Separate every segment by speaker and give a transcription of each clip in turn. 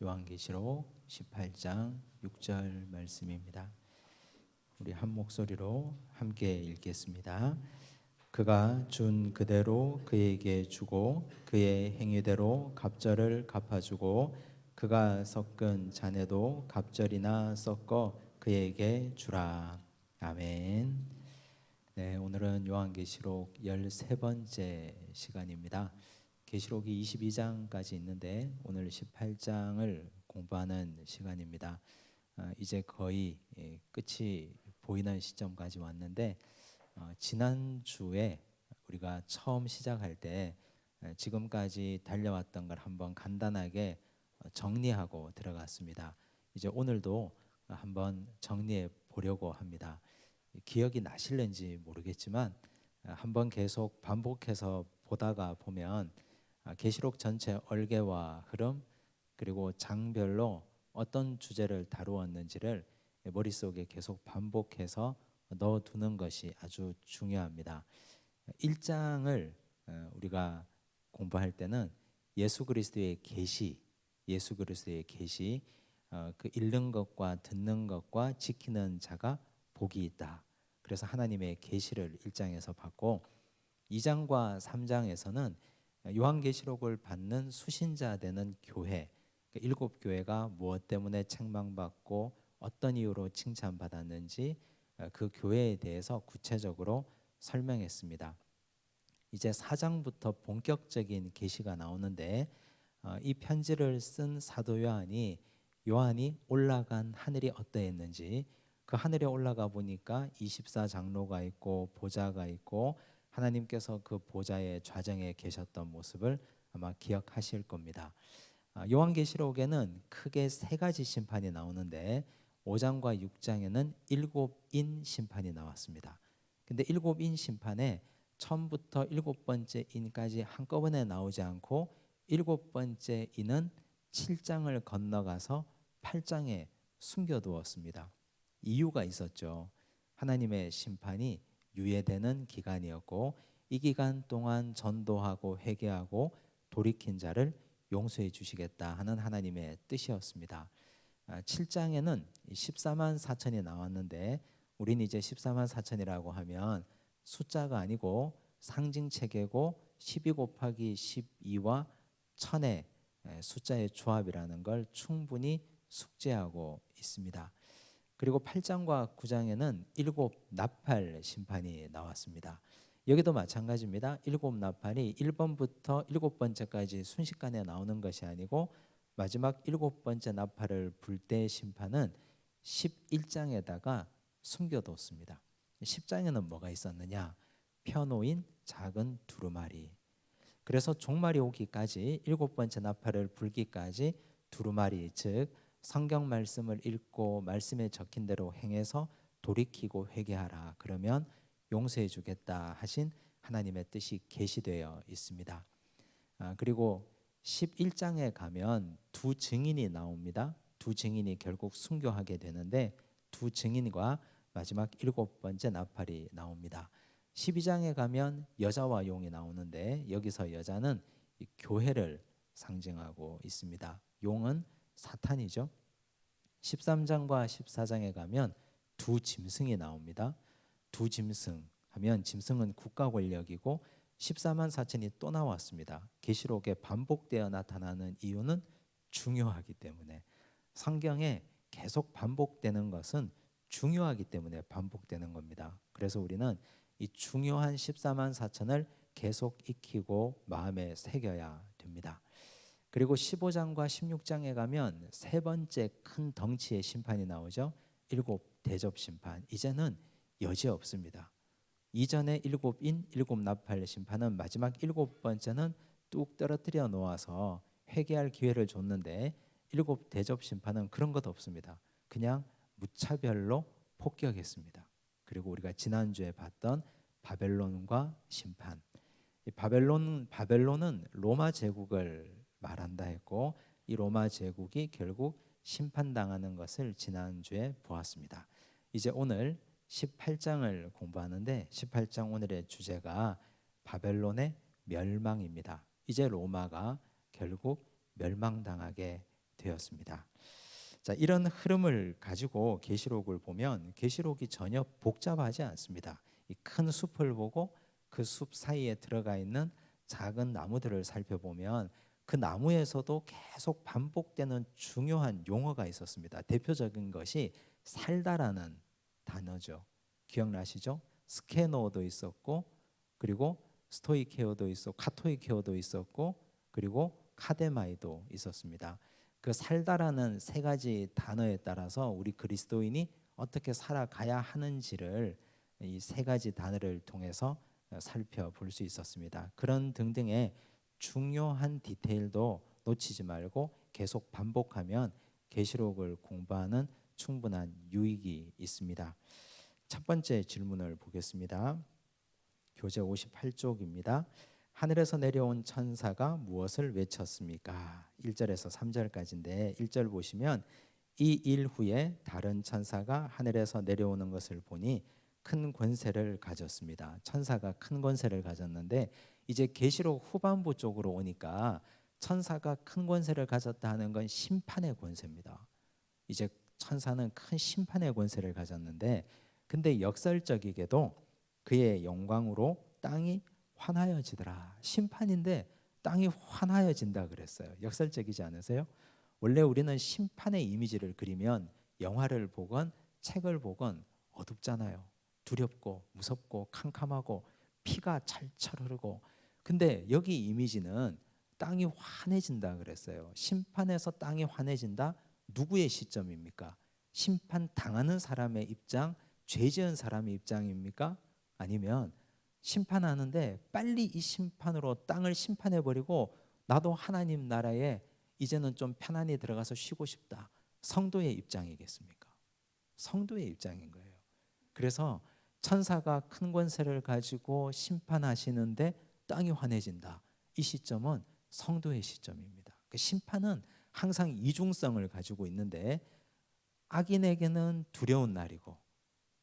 Speaker 1: 요한계시록 18장 6절 말씀입니다. 우리 한 목소리로 함께 읽겠습니다. 그가 준 그대로 그에게 주고 그의 행위대로 갑절을 갚아주고 그가 섞은 잔에도 갑절이나 섞어 그에게 주라. 아멘. 네, 오늘은 요한계시록 13번째 시간입니다. 계시록이 22장까지 있는데 오늘 18장을 공부하는 시간입니다. 이제 거의 끝이 보이는 시점까지 왔는데 지난주에 우리가 처음 시작할 때 지금까지 달려왔던 걸 한번 간단하게 정리하고 들어갔습니다. 이제 오늘도 한번 정리해 보려고 합니다. 기억이 나실는지 모르겠지만 한번 계속 반복해서 보다가 보면 계시록 전체 얼개와 흐름 그리고 장별로 어떤 주제를 다루었는지를 머릿속에 계속 반복해서 넣어두는 것이 아주 중요합니다. 1장을 우리가 공부할 때는 예수 그리스도의 계시, 예수 그리스도의 계시, 그 읽는 것과 듣는 것과 지키는 자가 복이 있다. 그래서 하나님의 계시를 1장에서 받고 2장과 3장에서는 요한계시록을 받는 수신자 되는 교회, 일곱 교회가 무엇 때문에 책망받고 어떤 이유로 칭찬받았는지 그 교회에 대해서 구체적으로 설명했습니다. 이제 4장부터 본격적인 계시가 나오는데 이 편지를 쓴 사도 요한이 올라간 하늘이 어떠했는지, 그 하늘에 올라가 보니까 24장로가 있고 보좌가 있고 하나님께서 그 보좌의 좌정에 계셨던 모습을 아마 기억하실 겁니다. 요한계시록에는 크게 세 가지 심판이 나오는데 5장과 6장에는 7인 심판이 나왔습니다. 근데 7인 심판에 처음부터 7번째 인까지 한꺼번에 나오지 않고 7번째 인은 7장을 건너가서 8장에 숨겨두었습니다. 이유가 있었죠. 하나님의 심판이 유예되는 기간이었고 이 기간 동안 전도하고 회개하고 돌이킨 자를 용서해 주시겠다 하는 하나님의 뜻이었습니다. 7장에는 14만 4천이 나왔는데 우리는 이제 14만 4천이라고 하면 숫자가 아니고 상징체계고 12 곱하기 12와 1000의 숫자의 조합이라는 걸 충분히 숙지하고 있습니다. 그리고 8장과 9장에는 7 나팔 심판이 나왔습니다. 여기도 마찬가지입니다. 7 나팔이 1번부터 7번째까지 순식간에 나오는 것이 아니고 마지막 7번째 나팔을 불 때의 심판은 11장에다가 숨겨뒀습니다. 10장에는 뭐가 있었느냐? 펴놓인 작은 두루마리. 그래서 종말이 오기까지 7번째 나팔을 불기까지 두루마리, 즉 성경 말씀을 읽고 말씀에 적힌 대로 행해서 돌이키고 회개하라. 그러면 용서해 주겠다 하신 하나님의 뜻이 계시되어 있습니다. 그리고 11장에 가면 두 증인이 나옵니다. 두 증인이 결국 순교하게 되는데 두 증인과 마지막 7번째 나팔이 나옵니다. 12장에 가면 여자와 용이 나오는데 여기서 여자는 이 교회를 상징하고 있습니다. 용은 사탄이죠. 13장과 14장에 가면 두 짐승이 나옵니다. 두 짐승 하면 짐승은 국가 권력이고 14만 4천이 또 나왔습니다. 계시록에 반복되어 나타나는 이유는 중요하기 때문에, 성경에 계속 반복되는 것은 중요하기 때문에 반복되는 겁니다. 그래서 우리는 이 중요한 14만 4천을 계속 익히고 마음에 새겨야 됩니다. 그리고 15장과 16장에 가면 세 번째 큰 덩치의 심판이 나오죠. 7 대접 심판. 이제는 여지 없습니다. 이전에 7인 7 나팔 심판은 마지막 7번째는 뚝 떨어뜨려 놓아서 회개할 기회를 줬는데 7 대접 심판은 그런 것 없습니다. 그냥 무차별로 폭격했습니다. 그리고 우리가 지난주에 봤던 바벨론과 심판. 이 바벨론은 로마 제국을 말한다 했고 이 로마 제국이 결국 심판당하는 것을 지난주에 보았습니다. 이제 오늘 18장을 공부하는데 18장 오늘의 주제가 바벨론의 멸망입니다. 이제 로마가 결국 멸망당하게 되었습니다. 자, 이런 흐름을 가지고 계시록을 보면 계시록이 전혀 복잡하지 않습니다. 이 큰 숲을 보고 그 숲 사이에 들어가 있는 작은 나무들을 살펴보면 그 나무에서도 계속 반복되는 중요한 용어가 있었습니다. 대표적인 것이 살다라는 단어죠. 기억나시죠? 스케노도 있었고, 그리고 스토이케오도 있었고, 카토이케오도 있었고, 그리고 카데마이도 있었습니다. 그 살다라는 세 가지 단어에 따라서 우리 그리스도인이 어떻게 살아가야 하는지를 이 세 가지 단어를 통해서 살펴볼 수 있었습니다. 그런 등등의 중요한 디테일도 놓치지 말고 계속 반복하면 계시록을 공부하는 충분한 유익이 있습니다. 첫 번째 질문을 보겠습니다. 교재 58쪽입니다. 하늘에서 내려온 천사가 무엇을 외쳤습니까? 1절에서 3절까지인데 1절 보시면 이 일 후에 다른 천사가 하늘에서 내려오는 것을 보니 큰 권세를 가졌습니다. 천사가 큰 권세를 가졌는데 이제 계시록 후반부 쪽으로 오니까 천사가 큰 권세를 가졌다 하는 건 심판의 권세입니다. 이제 천사는 큰 심판의 권세를 가졌는데 근데 역설적이게도 그의 영광으로 땅이 환하여지더라. 심판인데 땅이 환하여진다 그랬어요. 역설적이지 않으세요? 원래 우리는 심판의 이미지를 그리면 영화를 보건 책을 보건 어둡잖아요. 두렵고 무섭고 캄캄하고 피가 철철 흐르고. 근데 여기 이미지는 땅이 환해진다 그랬어요. 심판에서 땅이 환해진다. 누구의 시점입니까? 심판 당하는 사람의 입장, 죄 지은 사람의 입장입니까? 아니면 심판하는데 빨리 이 심판으로 땅을 심판해 버리고 나도 하나님 나라에 이제는 좀 편안히 들어가서 쉬고 싶다. 성도의 입장이겠습니까? 성도의 입장인 거예요. 그래서 천사가 큰 권세를 가지고 심판하시는데 땅이 환해진다. 이 시점은 성도의 시점입니다. 그 심판은 항상 이중성을 가지고 있는데 악인에게는 두려운 날이고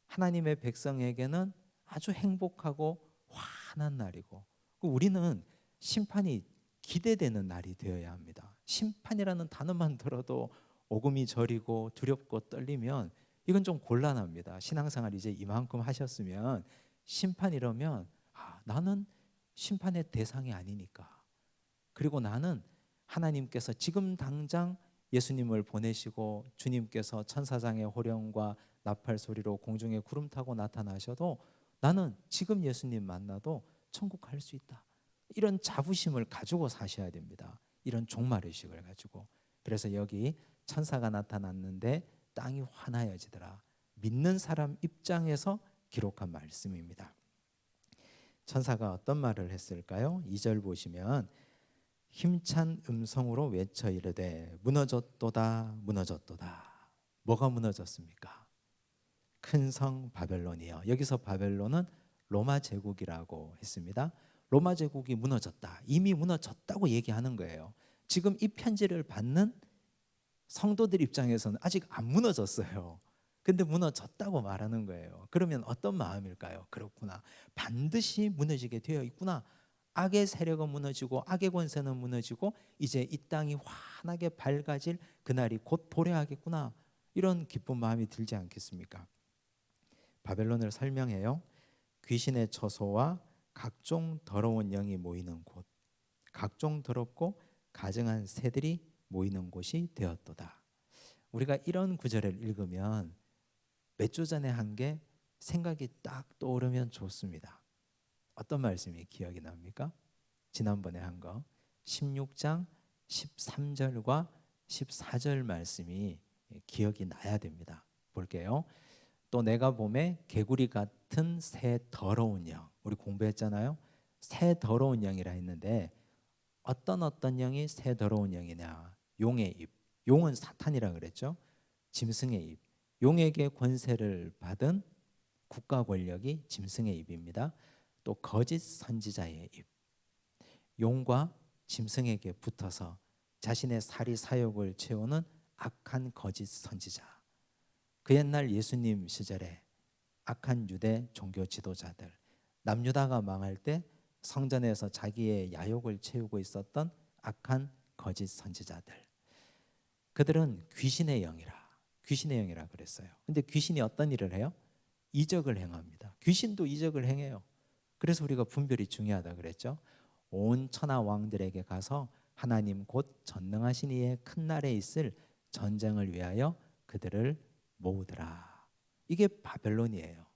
Speaker 1: 하나님의 백성에게는 아주 행복하고 환한 날이고 우리는 심판이 기대되는 날이 되어야 합니다. 심판이라는 단어만 들어도 오금이 저리고 두렵고 떨리면 이건 좀 곤란합니다. 신앙생활 이제 이만큼 하셨으면 심판 이러면 나는 심판의 대상이 아니니까. 그리고 나는 하나님께서 지금 당장 예수님을 보내시고 주님께서 천사장의 호령과 나팔 소리로 공중에 구름 타고 나타나셔도 나는 지금 예수님 만나도 천국 갈 수 있다. 이런 자부심을 가지고 사셔야 됩니다. 이런 종말의식을 가지고. 그래서 여기 천사가 나타났는데 땅이 환하여지더라. 믿는 사람 입장에서 기록한 말씀입니다. 천사가 어떤 말을 했을까요? 2절 보시면 힘찬 음성으로 외쳐 이르되 무너졌도다 무너졌도다. 뭐가 무너졌습니까? 큰 성 바벨론이요. 여기서 바벨론은 로마 제국이라고 했습니다. 로마 제국이 무너졌다. 이미 무너졌다고 얘기하는 거예요. 지금 이 편지를 받는 성도들 입장에서는 아직 안 무너졌어요. 근데 무너졌다고 말하는 거예요. 그러면 어떤 마음일까요? 그렇구나. 반드시 무너지게 되어 있구나. 악의 세력은 무너지고 악의 권세는 무너지고 이제 이 땅이 환하게 밝아질 그날이 곧 도래하겠구나. 이런 기쁜 마음이 들지 않겠습니까? 바벨론을 설명해요. 귀신의 처소와 각종 더러운 영이 모이는 곳, 각종 더럽고 가증한 새들이 모이는 곳이 되었도다. 우리가 이런 구절을 읽으면 몇 주 전에 한 게 생각이 딱 떠오르면 좋습니다. 어떤 말씀이 기억이 납니까? 지난번에 한 거 16장 13절과 14절 말씀이 기억이 나야 됩니다. 볼게요. 또 내가 봄에 개구리 같은 새 더러운 영, 우리 공부했잖아요. 새 더러운 영이라 했는데 어떤 영이 새 더러운 영이냐? 용의 입. 용은 사탄이라 그랬죠. 짐승의 입. 용에게 권세를 받은 국가 권력이 짐승의 입입니다. 또 거짓 선지자의 입. 용과 짐승에게 붙어서 자신의 사리 사욕을 채우는 악한 거짓 선지자. 그 옛날 예수님 시절에 악한 유대 종교 지도자들, 남유다가 망할 때 성전에서 자기의 야욕을 채우고 있었던 악한 거짓 선지자들. 그들은 귀신의 영이라 그랬어요. 근데 귀신이 어떤 일을 해요? 이적을 행합니다. 귀신도 이적을 행해요. 그래서 우리가 분별이 중요하다 그랬죠. 온 천하 왕들에게 가서 하나님 곧 전능하신 이의 큰 날에 있을 전쟁을 위하여 그들을 모으더라. 이게 바벨론이에요.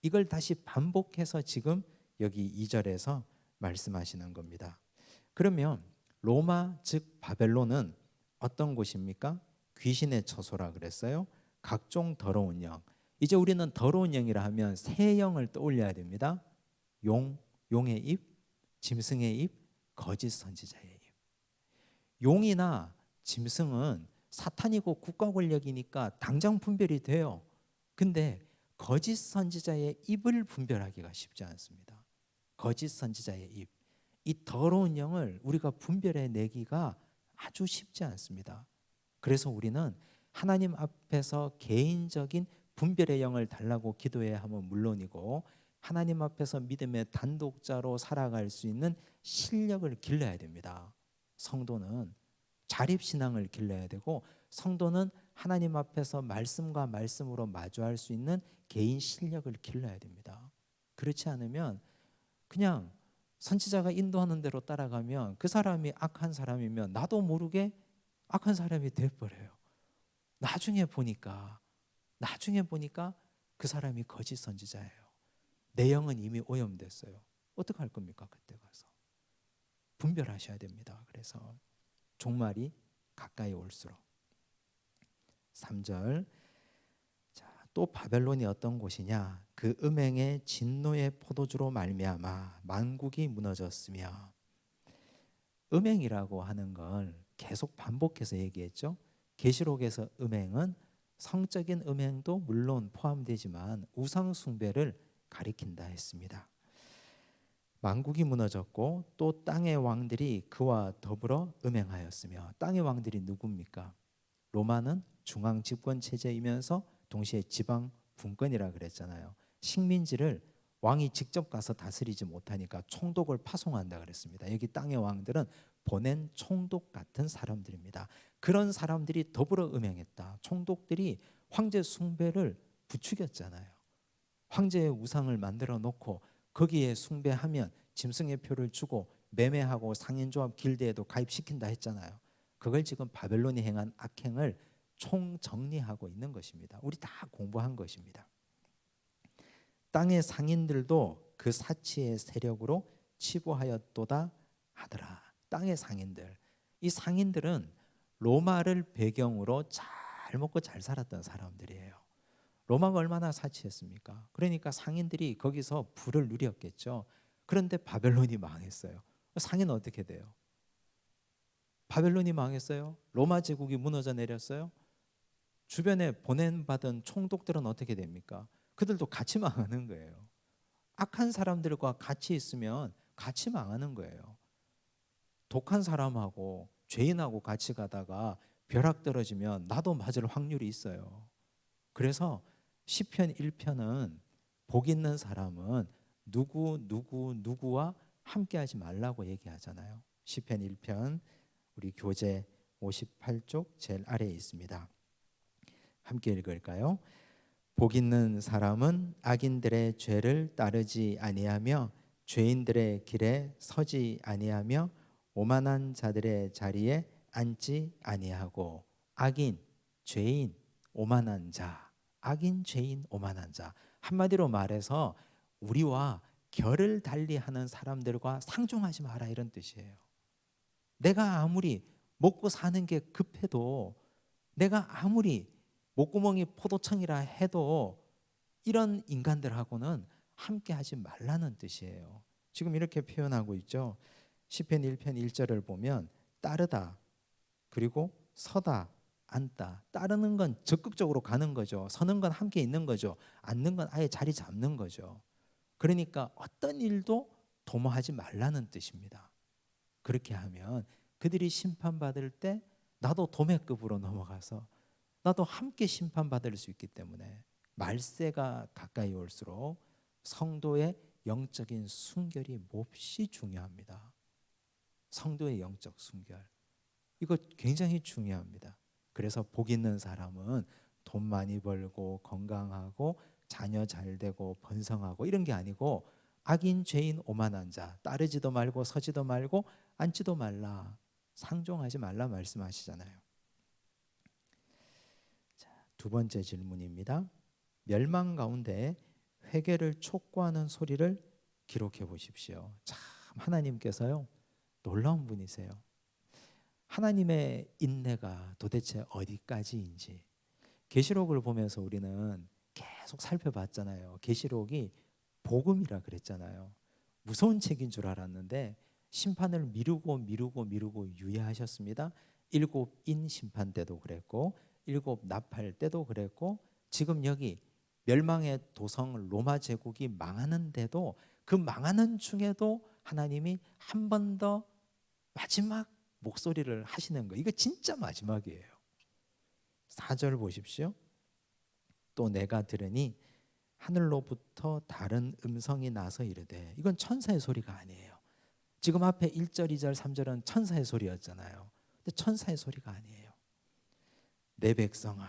Speaker 1: 이걸 다시 반복해서 지금 여기 2절에서 말씀하시는 겁니다. 그러면 로마 즉 바벨론은 어떤 곳입니까? 귀신의 처소라 그랬어요. 각종 더러운 영. 이제 우리는 더러운 영이라 하면 세 영을 떠올려야 됩니다. 용의 입, 짐승의 입, 거짓 선지자의 입. 용이나 짐승은 사탄이고 국가 권력이니까 당장 분별이 돼요. 근데 거짓 선지자의 입을 분별하기가 쉽지 않습니다. 거짓 선지자의 입. 이 더러운 영을 우리가 분별해 내기가 아주 쉽지 않습니다. 그래서 우리는 하나님 앞에서 개인적인 분별의 영을 달라고 기도해야 하면 물론이고, 하나님 앞에서 믿음의 단독자로 살아갈 수 있는 실력을 길러야 됩니다. 성도는 자립신앙을 길러야 되고, 성도는 하나님 앞에서 말씀과 말씀으로 마주할 수 있는 개인 실력을 길러야 됩니다. 그렇지 않으면 그냥 선지자가 인도하는 대로 따라가면 그 사람이 악한 사람이면 나도 모르게 악한 사람이 돼버려요. 나중에 보니까 그 사람이 거짓 선지자예요. 내 영은 이미 오염됐어요. 어떡할 겁니까? 그때 가서 분별하셔야 됩니다. 그래서 종말이 가까이 올수록. 3절. 자, 또 바벨론이 어떤 곳이냐? 그 음행의 진노의 포도주로 말미암아 만국이 무너졌으며. 음행이라고 하는 걸 계속 반복해서 얘기했죠. 계시록에서 음행은 성적인 음행도 물론 포함되지만 우상 숭배를 가리킨다 했습니다. 만국이 무너졌고 또 땅의 왕들이 그와 더불어 음행하였으며. 땅의 왕들이 누굽니까? 로마는 중앙 집권 체제이면서 동시에 지방 분권이라 그랬잖아요. 식민지를 왕이 직접 가서 다스리지 못하니까 총독을 파송한다 그랬습니다. 여기 땅의 왕들은 보낸 총독 같은 사람들입니다. 그런 사람들이 더불어 음행했다. 총독들이 황제 숭배를 부추겼잖아요. 황제의 우상을 만들어 놓고 거기에 숭배하면 짐승의 표를 주고 매매하고 상인조합 길드에도 가입시킨다 했잖아요. 그걸 지금 바벨론이 행한 악행을 총정리하고 있는 것입니다. 우리 다 공부한 것입니다. 땅의 상인들도 그 사치의 세력으로 치부하였도다 하더라. 땅의 상인들. 이 상인들은 로마를 배경으로 잘 먹고 잘 살았던 사람들이에요. 로마가 얼마나 사치했습니까? 그러니까 상인들이 거기서 부를 누렸겠죠. 그런데 바벨론이 망했어요. 상인은 어떻게 돼요? 바벨론이 망했어요. 로마 제국이 무너져 내렸어요. 주변에 보낸받은 총독들은 어떻게 됩니까? 그들도 같이 망하는 거예요. 악한 사람들과 같이 있으면 같이 망하는 거예요. 독한 사람하고 죄인하고 같이 가다가 벼락 떨어지면 나도 맞을 확률이 있어요. 그래서 시편 1편은 복 있는 사람은 누구와 함께하지 말라고 얘기하잖아요. 시편 1편 우리 교재 58쪽 제일 아래에 있습니다. 함께 읽을까요? 복 있는 사람은 악인들의 죄를 따르지 아니하며 죄인들의 길에 서지 아니하며 오만한 자들의 자리에 앉지 아니하고. 악인, 죄인, 오만한 자. 악인, 죄인, 오만한 자. 한마디로 말해서 우리와 결을 달리하는 사람들과 상종하지 마라, 이런 뜻이에요. 내가 아무리 먹고 사는 게 급해도, 내가 아무리 목구멍이 포도청이라 해도 이런 인간들하고는 함께 하지 말라는 뜻이에요. 지금 이렇게 표현하고 있죠. 시편 1편 1절을 보면 따르다, 그리고 서다, 앉다. 따르는 건 적극적으로 가는 거죠. 서는 건 함께 있는 거죠. 앉는 건 아예 자리 잡는 거죠. 그러니까 어떤 일도 도모하지 말라는 뜻입니다. 그렇게 하면 그들이 심판받을 때 나도 도매급으로 넘어가서 나도 함께 심판받을 수 있기 때문에 말세가 가까이 올수록 성도의 영적인 순결이 몹시 중요합니다. 성도의 영적 순결, 이거 굉장히 중요합니다. 그래서 복 있는 사람은 돈 많이 벌고 건강하고 자녀 잘 되고 번성하고 이런 게 아니고 악인 죄인 오만한 자, 따르지도 말고 서지도 말고 앉지도 말라, 상종하지 말라 말씀하시잖아요. 자, 두 번째 질문입니다. 멸망 가운데 회개를 촉구하는 소리를 기록해 보십시오. 참 하나님께서요 놀라운 분이세요. 하나님의 인내가 도대체 어디까지인지 계시록을 보면서 우리는 계속 살펴봤잖아요. 계시록이 복음이라 그랬잖아요. 무서운 책인 줄 알았는데 심판을 미루고 유예하셨습니다. 7인 심판 때도 그랬고 7 나팔 때도 그랬고 지금 여기 멸망의 도성 로마 제국이 망하는데도 그 망하는 중에도 하나님이 한 번 더 마지막 목소리를 하시는 거. 이거 진짜 마지막이에요. 4절 보십시오. 또 내가 들으니 하늘로부터 다른 음성이 나서 이르되, 이건 천사의 소리가 아니에요. 지금 앞에 1절, 2절, 3절은 천사의 소리였잖아요. 근데 천사의 소리가 아니에요. 내 백성아,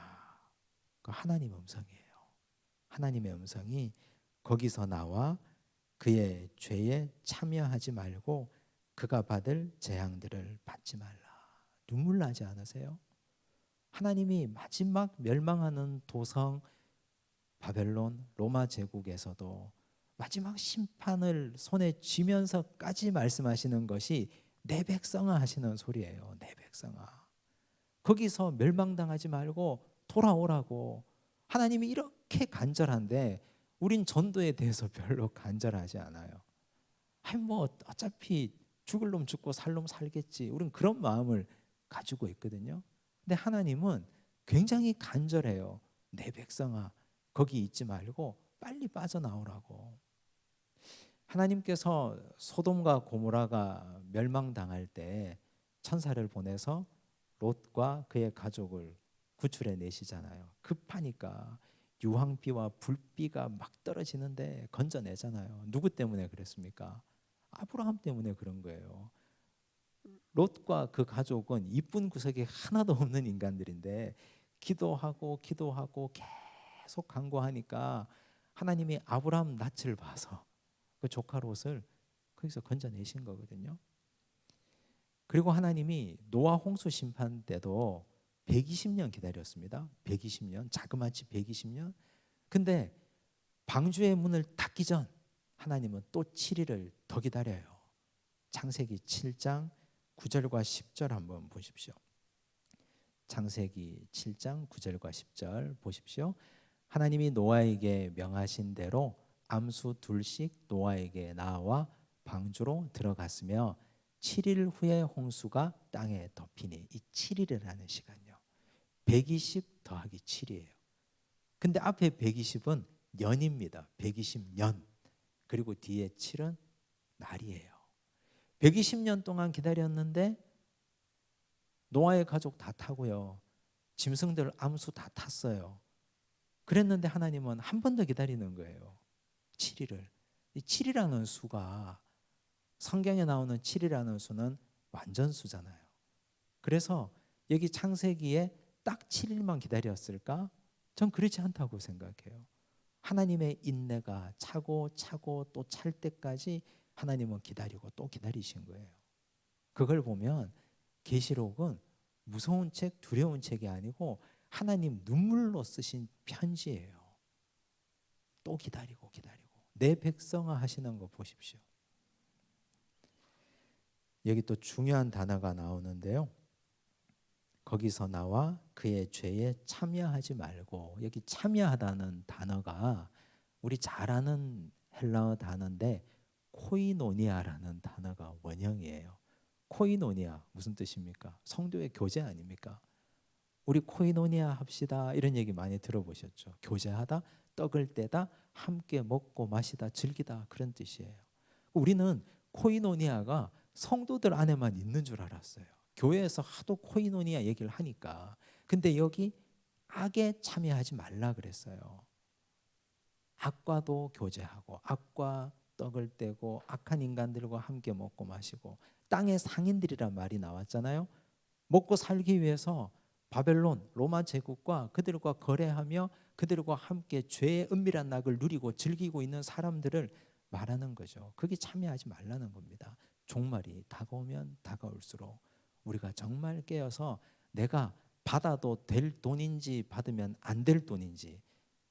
Speaker 1: 그 하나님 음성이에요. 하나님의 음성이 거기서 나와 그의 죄에 참여하지 말고 그가 받을 재앙들을 받지 말라. 눈물 나지 않으세요? 하나님이 마지막 멸망하는 도성 바벨론 로마 제국에서도 마지막 심판을 손에 쥐면서까지 말씀하시는 것이 내 백성아 하시는 소리예요. 내 백성아, 거기서 멸망당하지 말고 돌아오라고. 하나님이 이렇게 간절한데 우린 전도에 대해서 별로 간절하지 않아요. 아니 뭐 어차피 죽을 놈 죽고 살 놈 살겠지, 우린 그런 마음을 가지고 있거든요. 근데 하나님은 굉장히 간절해요. 내 백성아, 거기 있지 말고 빨리 빠져나오라고. 하나님께서 소돔과 고모라가 멸망당할 때 천사를 보내서 롯과 그의 가족을 구출해 내시잖아요. 급하니까 유황비와 불비가 막 떨어지는데 건져내잖아요. 누구 때문에 그랬습니까? 아브라함 때문에 그런 거예요. 롯과 그 가족은 이쁜 구석이 하나도 없는 인간들인데 기도하고 계속 간구하니까 하나님이 아브라함 낯을 봐서 그 조카 롯을 거기서 건져내신 거거든요. 그리고 하나님이 노아 홍수 심판 때도 120년 기다렸습니다. 120년, 자그마치 120년. 근데 방주의 문을 닫기 전 하나님은 또 7일을 더 기다려요. 창세기 7장 9절과 10절 한번 보십시오. 창세기 7장 9절과 10절 보십시오. 하나님이 노아에게 명하신 대로 암수 둘씩 노아에게 나와 방주로 들어갔으며 7일 후에 홍수가 땅에 덮이니, 이 7일이라는 시간요 120 더하기 7이에요. 근데 앞에 120은 년입니다. 120년. 그리고 뒤에 7은 날이에요. 120년 동안 기다렸는데 노아의 가족 다 타고요, 짐승들 암수 다 탔어요. 그랬는데 하나님은 한 번 더 기다리는 거예요. 7일을. 이 7이라는 수가, 성경에 나오는 7이라는 수는 완전수잖아요. 그래서 여기 창세기에 딱 7일만 기다렸을까? 전 그렇지 않다고 생각해요. 하나님의 인내가 차고 또 찰 때까지 하나님은 기다리고 또 기다리신 거예요. 그걸 보면 계시록은 무서운 책, 두려운 책이 아니고 하나님 눈물로 쓰신 편지예요. 또 기다리고 내 백성아 하시는 거 보십시오. 여기 또 중요한 단어가 나오는데요. 거기서 나와 그의 죄에 참여하지 말고, 여기 참여하다는 단어가 우리 잘 아는 헬라어 단어인데 코이노니아라는 단어가 원형이에요. 코이노니아 무슨 뜻입니까? 성도의 교제 아닙니까? 우리 코이노니아 합시다 이런 얘기 많이 들어보셨죠? 교제하다, 떡을 떼다, 함께 먹고 마시다, 즐기다, 그런 뜻이에요. 우리는 코이노니아가 성도들 안에만 있는 줄 알았어요. 교회에서 하도 코이노니아 얘기를 하니까. 근데 여기 악에 참여하지 말라 그랬어요. 악과도 교제하고 악과 떡을 떼고 악한 인간들과 함께 먹고 마시고, 땅의 상인들이란 말이 나왔잖아요. 먹고 살기 위해서 바벨론 로마 제국과 그들과 거래하며 그들과 함께 죄의 은밀한 낙을 누리고 즐기고 있는 사람들을 말하는 거죠. 거기 참여하지 말라는 겁니다. 종말이 다가오면 다가올수록 우리가 정말 깨어서 내가 받아도 될 돈인지 받으면 안 될 돈인지,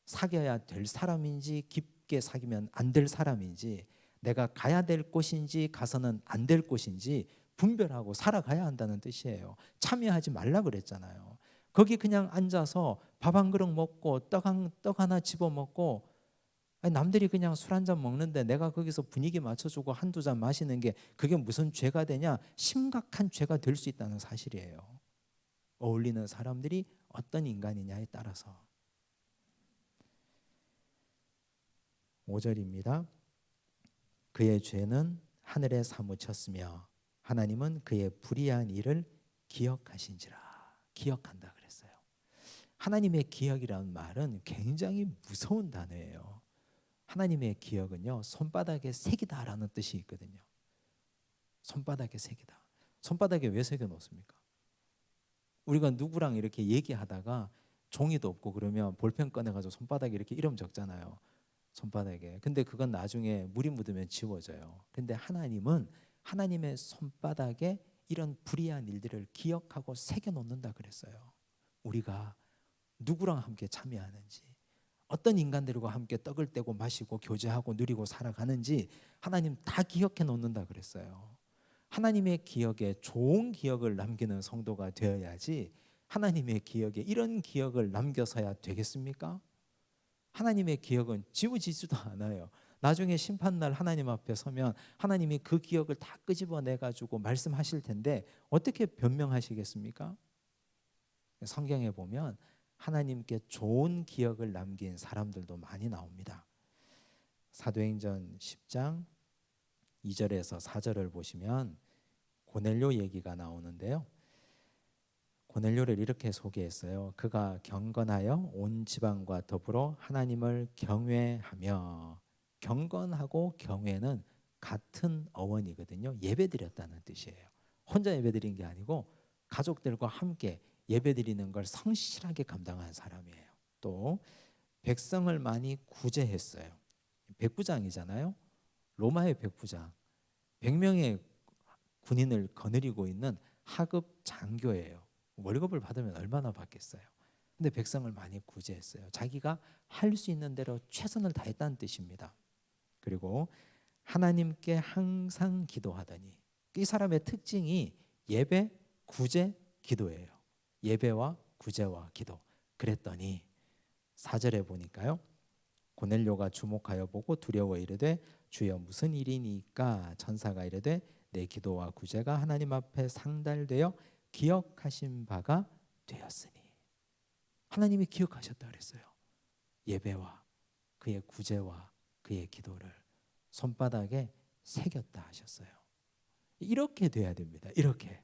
Speaker 1: 사귀어야 될 사람인지 깊게 사귀면 안 될 사람인지, 내가 가야 될 곳인지 가서는 안 될 곳인지 분별하고 살아가야 한다는 뜻이에요. 참여하지 말라 그랬잖아요. 거기 그냥 앉아서 밥 한 그릇 먹고 떡 하나 집어 먹고, 남들이 그냥 술 한 잔 먹는데 내가 거기서 분위기 맞춰주고 한두 잔 마시는 게 그게 무슨 죄가 되냐? 심각한 죄가 될 수 있다는 사실이에요. 어울리는 사람들이 어떤 인간이냐에 따라서. 5절입니다. 그의 죄는 하늘에 사무쳤으며 하나님은 그의 불의한 일을 기억하신지라. 기억한다 그랬어요. 하나님의 기억이라는 말은 굉장히 무서운 단어예요. 하나님의 기억은요, 손바닥에 새기다라는 뜻이 있거든요. 손바닥에 새기다. 손바닥에 왜 새겨 놓습니까? 우리가 누구랑 이렇게 얘기하다가 종이도 없고 그러면 볼펜 꺼내가지고 손바닥에 이렇게 이름 적잖아요. 손바닥에. 근데 그건 나중에 물이 묻으면 지워져요. 근데 하나님은 하나님의 손바닥에 이런 불의한 일들을 기억하고 새겨 놓는다 그랬어요. 우리가 누구랑 함께 참여하는지, 어떤 인간들과 함께 떡을 떼고 마시고 교제하고 누리고 살아가는지 하나님 다 기억해 놓는다 그랬어요. 하나님의 기억에 좋은 기억을 남기는 성도가 되어야지 하나님의 기억에 이런 기억을 남겨서야 되겠습니까? 하나님의 기억은 지워지지도 않아요. 나중에 심판날 하나님 앞에 서면 하나님이 그 기억을 다 끄집어내 가지고 말씀하실 텐데 어떻게 변명하시겠습니까? 성경에 보면 하나님께 좋은 기억을 남긴 사람들도 많이 나옵니다. 사도행전 10장 2절에서 4절을 보시면 고넬료 얘기가 나오는데요. 고넬료를 이렇게 소개했어요. 그가 경건하여 온 지방과 더불어 하나님을 경외하며, 경건하고 경외는 같은 어원이거든요. 예배드렸다는 뜻이에요. 혼자 예배드린 게 아니고 가족들과 함께 예배드리는 걸 성실하게 감당한 사람이에요. 또 백성을 많이 구제했어요. 백부장이잖아요. 로마의 백부장. 100명의 군인을 거느리고 있는 하급 장교예요. 월급을 받으면 얼마나 받겠어요. 근데 백성을 많이 구제했어요. 자기가 할 수 있는 대로 최선을 다했다는 뜻입니다. 그리고 하나님께 항상 기도하더니, 이 사람의 특징이 예배, 구제, 기도예요. 예배와 구제와 기도. 그랬더니 4절에 보니까요, 고넬료가 주목하여 보고 두려워 이르되 주여 무슨 일이니까? 천사가 이르되 내 기도와 구제가 하나님 앞에 상달되어 기억하신 바가 되었으니. 하나님이 기억하셨다 그랬어요. 예배와 그의 구제와 그의 기도를 손바닥에 새겼다 하셨어요. 이렇게 돼야 됩니다. 이렇게.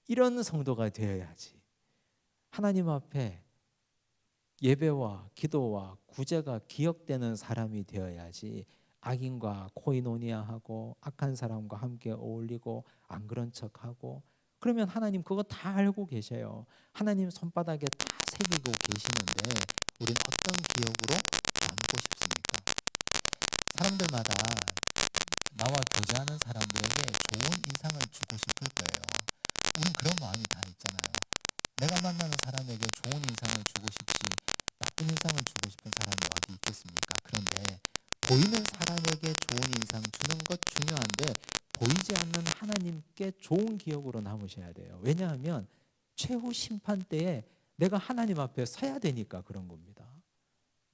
Speaker 1: 이런 성도가 되어야지 하나님 앞에 예배와 기도와 구제가 기억되는 사람이 되어야지 악인과 코이노니아하고 악한 사람과 함께 어울리고 안 그런 척하고, 그러면 하나님 그거 다 알고 계셔요. 하나님 손바닥에 다 새기고 계시는데 우리는 어떤 기억으로 남고 싶습니까? 사람들마다 나와 교제하는 사람들에게 좋은 인상을 주고 싶을 거예요. 우린 그런 마음이 다 있잖아요. 내가 만나는 사람에게 좋은 인상을 주고 싶지 나쁜 인상을 주고 싶은 사람이 어디 있겠습니까? 그런데 보이는 사람에게 좋은 인상 주는 것 중요한데 보이지 않는 하나님께 좋은 기억으로 남으셔야 돼요. 왜냐하면 최후 심판 때에 내가 하나님 앞에 서야 되니까 그런 겁니다.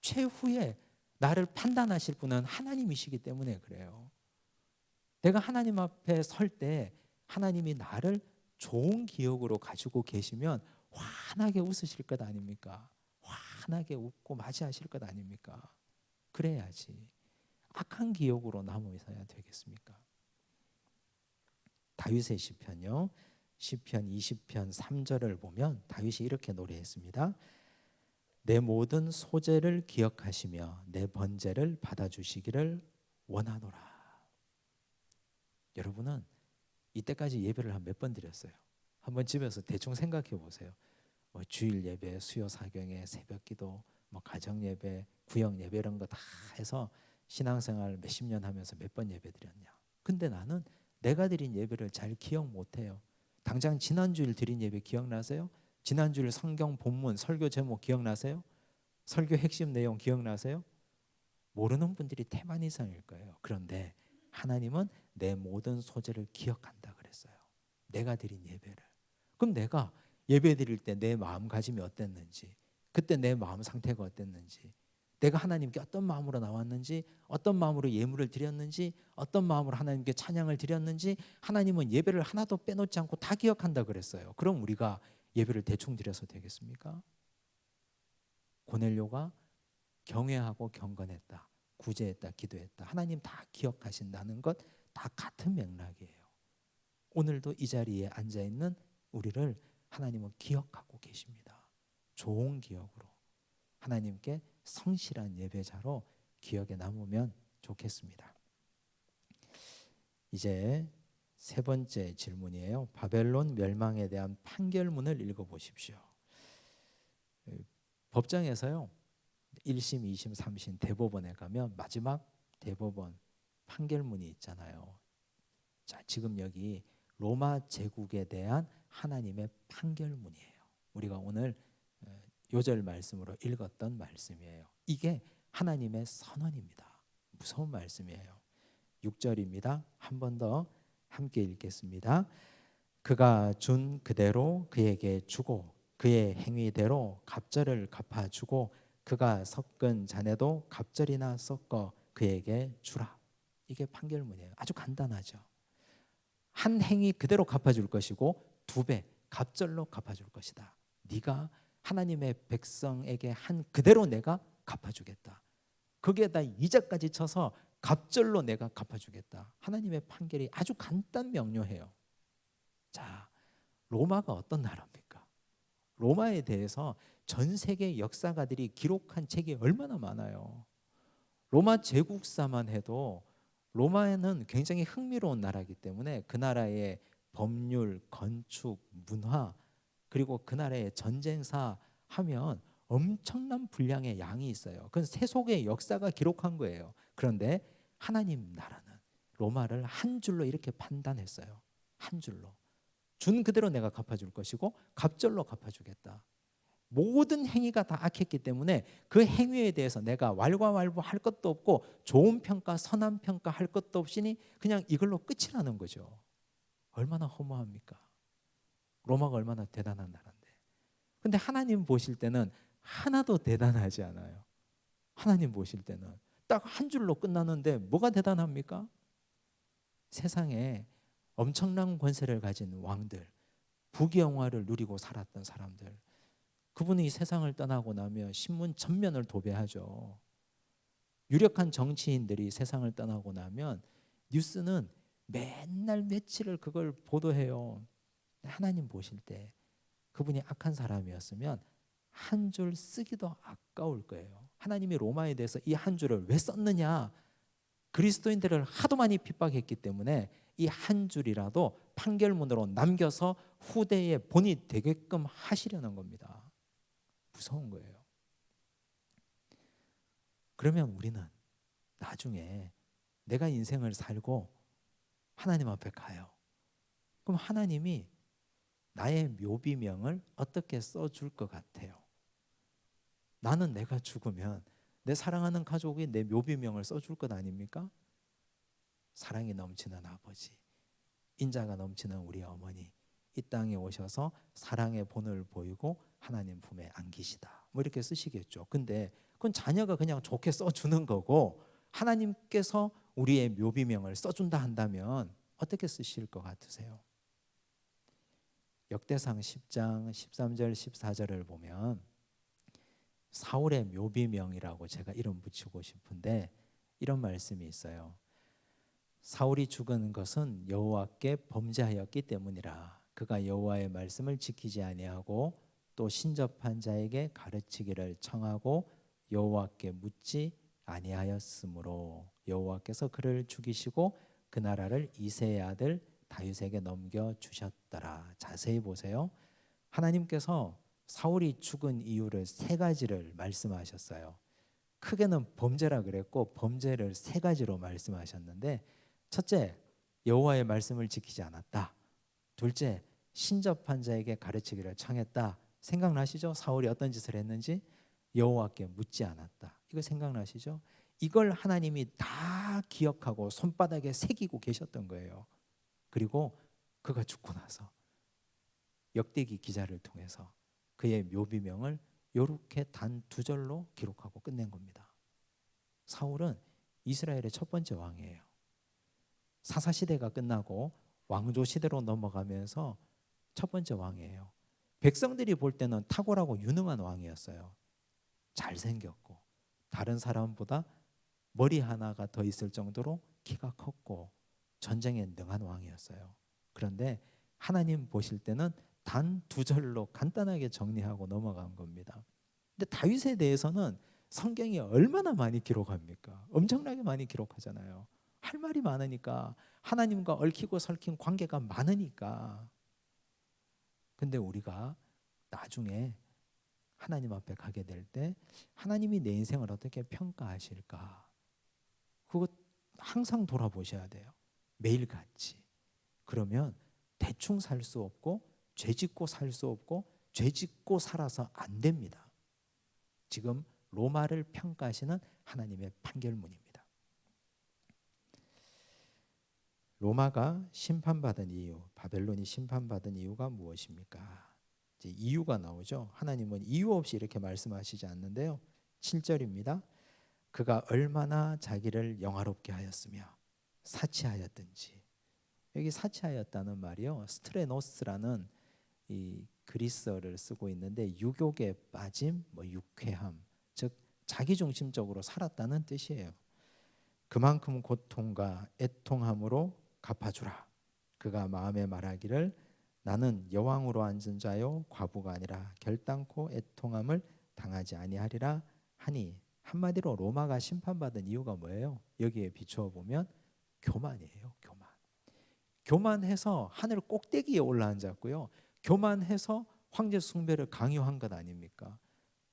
Speaker 1: 최후에 나를 판단하실 분은 하나님이시기 때문에 그래요. 내가 하나님 앞에 설 때 하나님이 나를 좋은 기억으로 가지고 계시면 환하게 웃으실 것 아닙니까? 환하게 웃고 맞이하실 것 아닙니까? 그래야지. 악한 기억으로 남으셔야 되겠습니까? 다윗의 시편요, 시편 20편 3절을 보면 다윗이 이렇게 노래했습니다. 내 모든 소재를 기억하시며 내 번제를 받아주시기를 원하노라. 여러분은 이때까지 예배를 한 몇 번 드렸어요? 한번 집에서 대충 생각해 보세요. 뭐 주일 예배, 수요 사경회, 새벽기도, 뭐 가정 예배, 구역 예배 이런 거 다 해서 신앙생활 몇십 년 하면서 몇 번 예배 드렸냐. 근데 나는 내가 드린 예배를 잘 기억 못해요. 당장 지난주일 드린 예배 기억나세요? 지난주일 성경 본문 설교 제목 기억나세요? 설교 핵심 내용 기억나세요? 모르는 분들이 태반 이상일 거예요. 그런데 하나님은 내 모든 소재를 기억한다 그랬어요. 내가 드린 예배를. 그럼 내가 예배 드릴 때 내 마음가짐이 어땠는지, 그때 내 마음 상태가 어땠는지, 내가 하나님께 어떤 마음으로 나왔는지, 어떤 마음으로 예물을 드렸는지, 어떤 마음으로 하나님께 찬양을 드렸는지, 하나님은 예배를 하나도 빼놓지 않고 다 기억한다 그랬어요. 그럼 우리가 예배를 대충 드려서 되겠습니까? 고넬료가 경외하고 경건했다, 구제했다, 기도했다. 하나님 다 기억하신다는 것 다 같은 맥락이에요. 오늘도 이 자리에 앉아있는 우리를 하나님은 기억하고 계십니다. 좋은 기억으로 하나님께 성실한 예배자로 기억에 남으면 좋겠습니다. 이제 세 번째 질문이에요. 바벨론 멸망에 대한 판결문을 읽어보십시오. 법정에서요, 1심, 2심, 3심 대법원에 가면 마지막 대법원 판결문이 있잖아요. 자, 지금 여기 로마 제국에 대한 하나님의 판결문이에요. 우리가 오늘 요절 말씀으로 읽었던 말씀이에요. 이게 하나님의 선언입니다. 무서운 말씀이에요. 6절입니다. 한 번 더 함께 읽겠습니다. 그가 준 그대로 그에게 주고 그의 행위대로 갑절을 갚아주고 그가 섞은 잔에도 갑절이나 섞어 그에게 주라. 이게 판결문이에요. 아주 간단하죠. 한 행위 그대로 갚아줄 것이고 2배 갑절로 갚아줄 것이다. 네가 하나님의 백성에게 한 그대로 내가 갚아주겠다. 거기에다 이자까지 쳐서 갑절로 내가 갚아주겠다. 하나님의 판결이 아주 간단 명료해요. 자, 로마가 어떤 나라입니까? 로마에 대해서 전 세계 역사가들이 기록한 책이 얼마나 많아요. 로마 제국사만 해도 로마에는 굉장히 흥미로운 나라이기 때문에 그 나라의 법률, 건축, 문화, 그리고 그 나라의 전쟁사 하면 엄청난 분량의 양이 있어요. 그건 세속의 역사가 기록한 거예요. 그런데 하나님 나라는 로마를 한 줄로 이렇게 판단했어요. 한 줄로. 준 그대로 내가 갚아줄 것이고 갑절로 갚아주겠다. 모든 행위가 다 악했기 때문에 그 행위에 대해서 내가 왈가왈부할 것도 없고 좋은 평가, 선한 평가 할 것도 없으니 그냥 이걸로 끝이라는 거죠. 얼마나 허무합니까? 로마가 얼마나 대단한 나라인데. 근데 하나님 보실 때는 하나도 대단하지 않아요. 하나님 보실 때는 딱 한 줄로 끝나는데 뭐가 대단합니까? 세상에 엄청난 권세를 가진 왕들, 부귀영화를 누리고 살았던 사람들, 그분이 세상을 떠나고 나면 신문 전면을 도배하죠. 유력한 정치인들이 세상을 떠나고 나면 뉴스는 맨날 며칠을 그걸 보도해요. 하나님 보실 때 그분이 악한 사람이었으면 한 줄 쓰기도 아까울 거예요. 하나님이 로마에 대해서 이 한 줄을 왜 썼느냐? 그리스도인들을 하도 많이 핍박했기 때문에 이 한 줄이라도 판결문으로 남겨서 후대에 본이 되게끔 하시려는 겁니다. 무서운 거예요. 그러면 우리는 나중에 내가 인생을 살고 하나님 앞에 가요. 그럼 하나님이 나의 묘비명을 어떻게 써줄 것 같아요? 나는 내가 죽으면 내 사랑하는 가족이 내 묘비명을 써줄 것 아닙니까? 사랑이 넘치는 아버지, 인자가 넘치는 우리 어머니, 이 땅에 오셔서 사랑의 본을 보이고 하나님 품에 안기시다. 뭐 이렇게 쓰시겠죠. 근데 그건 자녀가 그냥 좋게 써주는 거고 하나님께서 우리의 묘비명을 써준다 한다면 어떻게 쓰실 것 같으세요? 역대상 10장 13절 14절을 보면 사울의 묘비명이라고 제가 이름 붙이고 싶은데 이런 말씀이 있어요. 사울이 죽은 것은 여호와께 범죄하였기 때문이라. 그가 여호와의 말씀을 지키지 아니하고 또 신접한 자에게 가르치기를 청하고 여호와께 묻지 아니하였으므로 여호와께서 그를 죽이시고 그 나라를 이새의 아들 다윗에게 넘겨 주셨더라. 자세히 보세요. 하나님께서 사울이 죽은 이유를 세 가지를 말씀하셨어요. 크게는 범죄라 그랬고 범죄를 세 가지로 말씀하셨는데, 첫째, 여호와의 말씀을 지키지 않았다. 둘째, 신접한 자에게 가르치기를 청했다. 생각나시죠? 사울이 어떤 짓을 했는지 여호와께 묻지 않았다. 이거 생각나시죠? 이걸 하나님이 다 기억하고 손바닥에 새기고 계셨던 거예요. 그리고 그가 죽고 나서 역대기 기자를 통해서 그의 묘비명을 이렇게 단 2절로 기록하고 끝낸 겁니다. 사울은 이스라엘의 첫 번째 왕이에요. 사사시대가 끝나고 왕조 시대로 넘어가면서 첫 번째 왕이에요. 백성들이 볼 때는 탁월하고 유능한 왕이었어요. 잘생겼고 다른 사람보다 머리 하나가 더 있을 정도로 키가 컸고 전쟁에 능한 왕이었어요. 그런데 하나님 보실 때는 단 2절로 간단하게 정리하고 넘어간 겁니다. 근데 다윗에 대해서는 성경이 얼마나 많이 기록합니까? 엄청나게 많이 기록하잖아요. 할 말이 많으니까, 하나님과 얽히고 설킨 관계가 많으니까. 근데 우리가 나중에 하나님 앞에 가게 될 때 하나님이 내 인생을 어떻게 평가하실까? 그거 항상 돌아보셔야 돼요. 매일같이. 그러면 대충 살 수 없고 죄 짓고 살 수 없고 죄 짓고 살아서 안 됩니다. 지금 로마를 평가하시는 하나님의 판결문입니다. 로마가 심판받은 이유, 바벨론이 심판받은 이유가 무엇입니까? 이제 이유가 나오죠. 하나님은 이유 없이 이렇게 말씀하시지 않는데요. 7절입니다. 그가 얼마나 자기를 영화롭게 하였으며 사치하였든지. 여기 사치하였다는 말이요, 스트레노스라는 이 그리스어를 쓰고 있는데 유욕에 빠짐, 유쾌함, 즉 자기중심적으로 살았다는 뜻이에요. 그만큼 고통과 애통함으로 갚아주라. 그가 마음에 말하기를 나는 여왕으로 앉은 자요 과부가 아니라 결단코 애통함을 당하지 아니하리라 하니, 한마디로 로마가 심판받은 이유가 뭐예요? 여기에 비추어 보면 교만이에요. 교만. 교만해서 하늘 꼭대기에 올라앉았고요. 교만해서 황제 숭배를 강요한 것 아닙니까?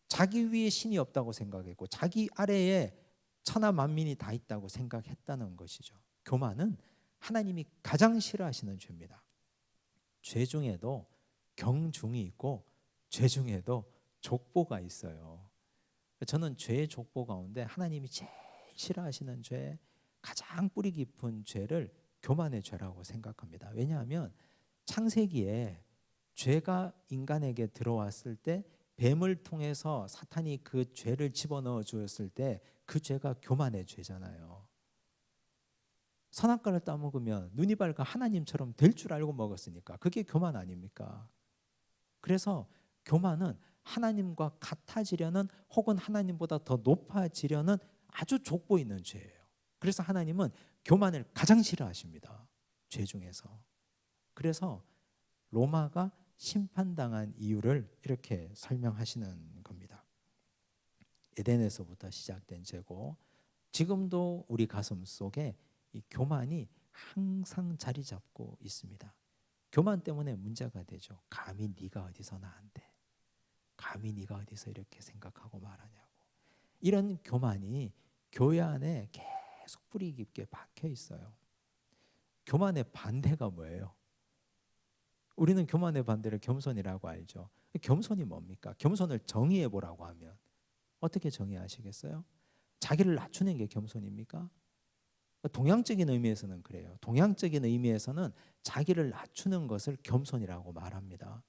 Speaker 1: 자기 위에 신이 없다고 생각했고 자기 아래에 천하 만민이 다 있다고 생각했다는 것이죠. 교만은 하나님이 가장 싫어하시는 죄입니다. 죄 중에도 경중이 있고 죄 중에도 족보가 있어요. 저는 죄의 족보 가운데 하나님이 제일 싫어하시는 죄, 가장 뿌리 깊은 죄를 교만의 죄라고 생각합니다. 왜냐하면 창세기에 죄가 인간에게 들어왔을 때 뱀을 통해서 사탄이 그 죄를 집어넣어 주었을 때 그 죄가 교만의 죄잖아요. 선악과를 따먹으면 눈이 밝아 하나님처럼 될 줄 알고 먹었으니까 그게 교만 아닙니까? 그래서 교만은 하나님과 같아지려는, 혹은 하나님보다 더 높아지려는 아주 족보 있는 죄예요. 그래서 하나님은 교만을 가장 싫어하십니다. 죄 중에서. 그래서 로마가 심판당한 이유를 이렇게 설명하시는 겁니다. 에덴에서부터 시작된 죄고 지금도 우리 가슴 속에 이 교만이 항상 자리 잡고 있습니다. 교만 때문에 문제가 되죠. 감히 네가 어디서 나한테, 감히 네가 어디서 이렇게 생각하고 말하냐고. 이런 교만이 교회 안에 계속 뿌리 깊게 박혀 있어요. 교만의 반대가 뭐예요? 우리는 교만의 반대를 겸손이라고 알죠. 겸손이 뭡니까? 겸손을 정의해 보라고 하면 어떻게 정의하시겠어요? 자기를 낮추는 게 겸손입니까? 동양적인 의미에서는 그래요. 동양적인 의미에서는 자기를 낮추는 것을 겸손이라고 말합니다.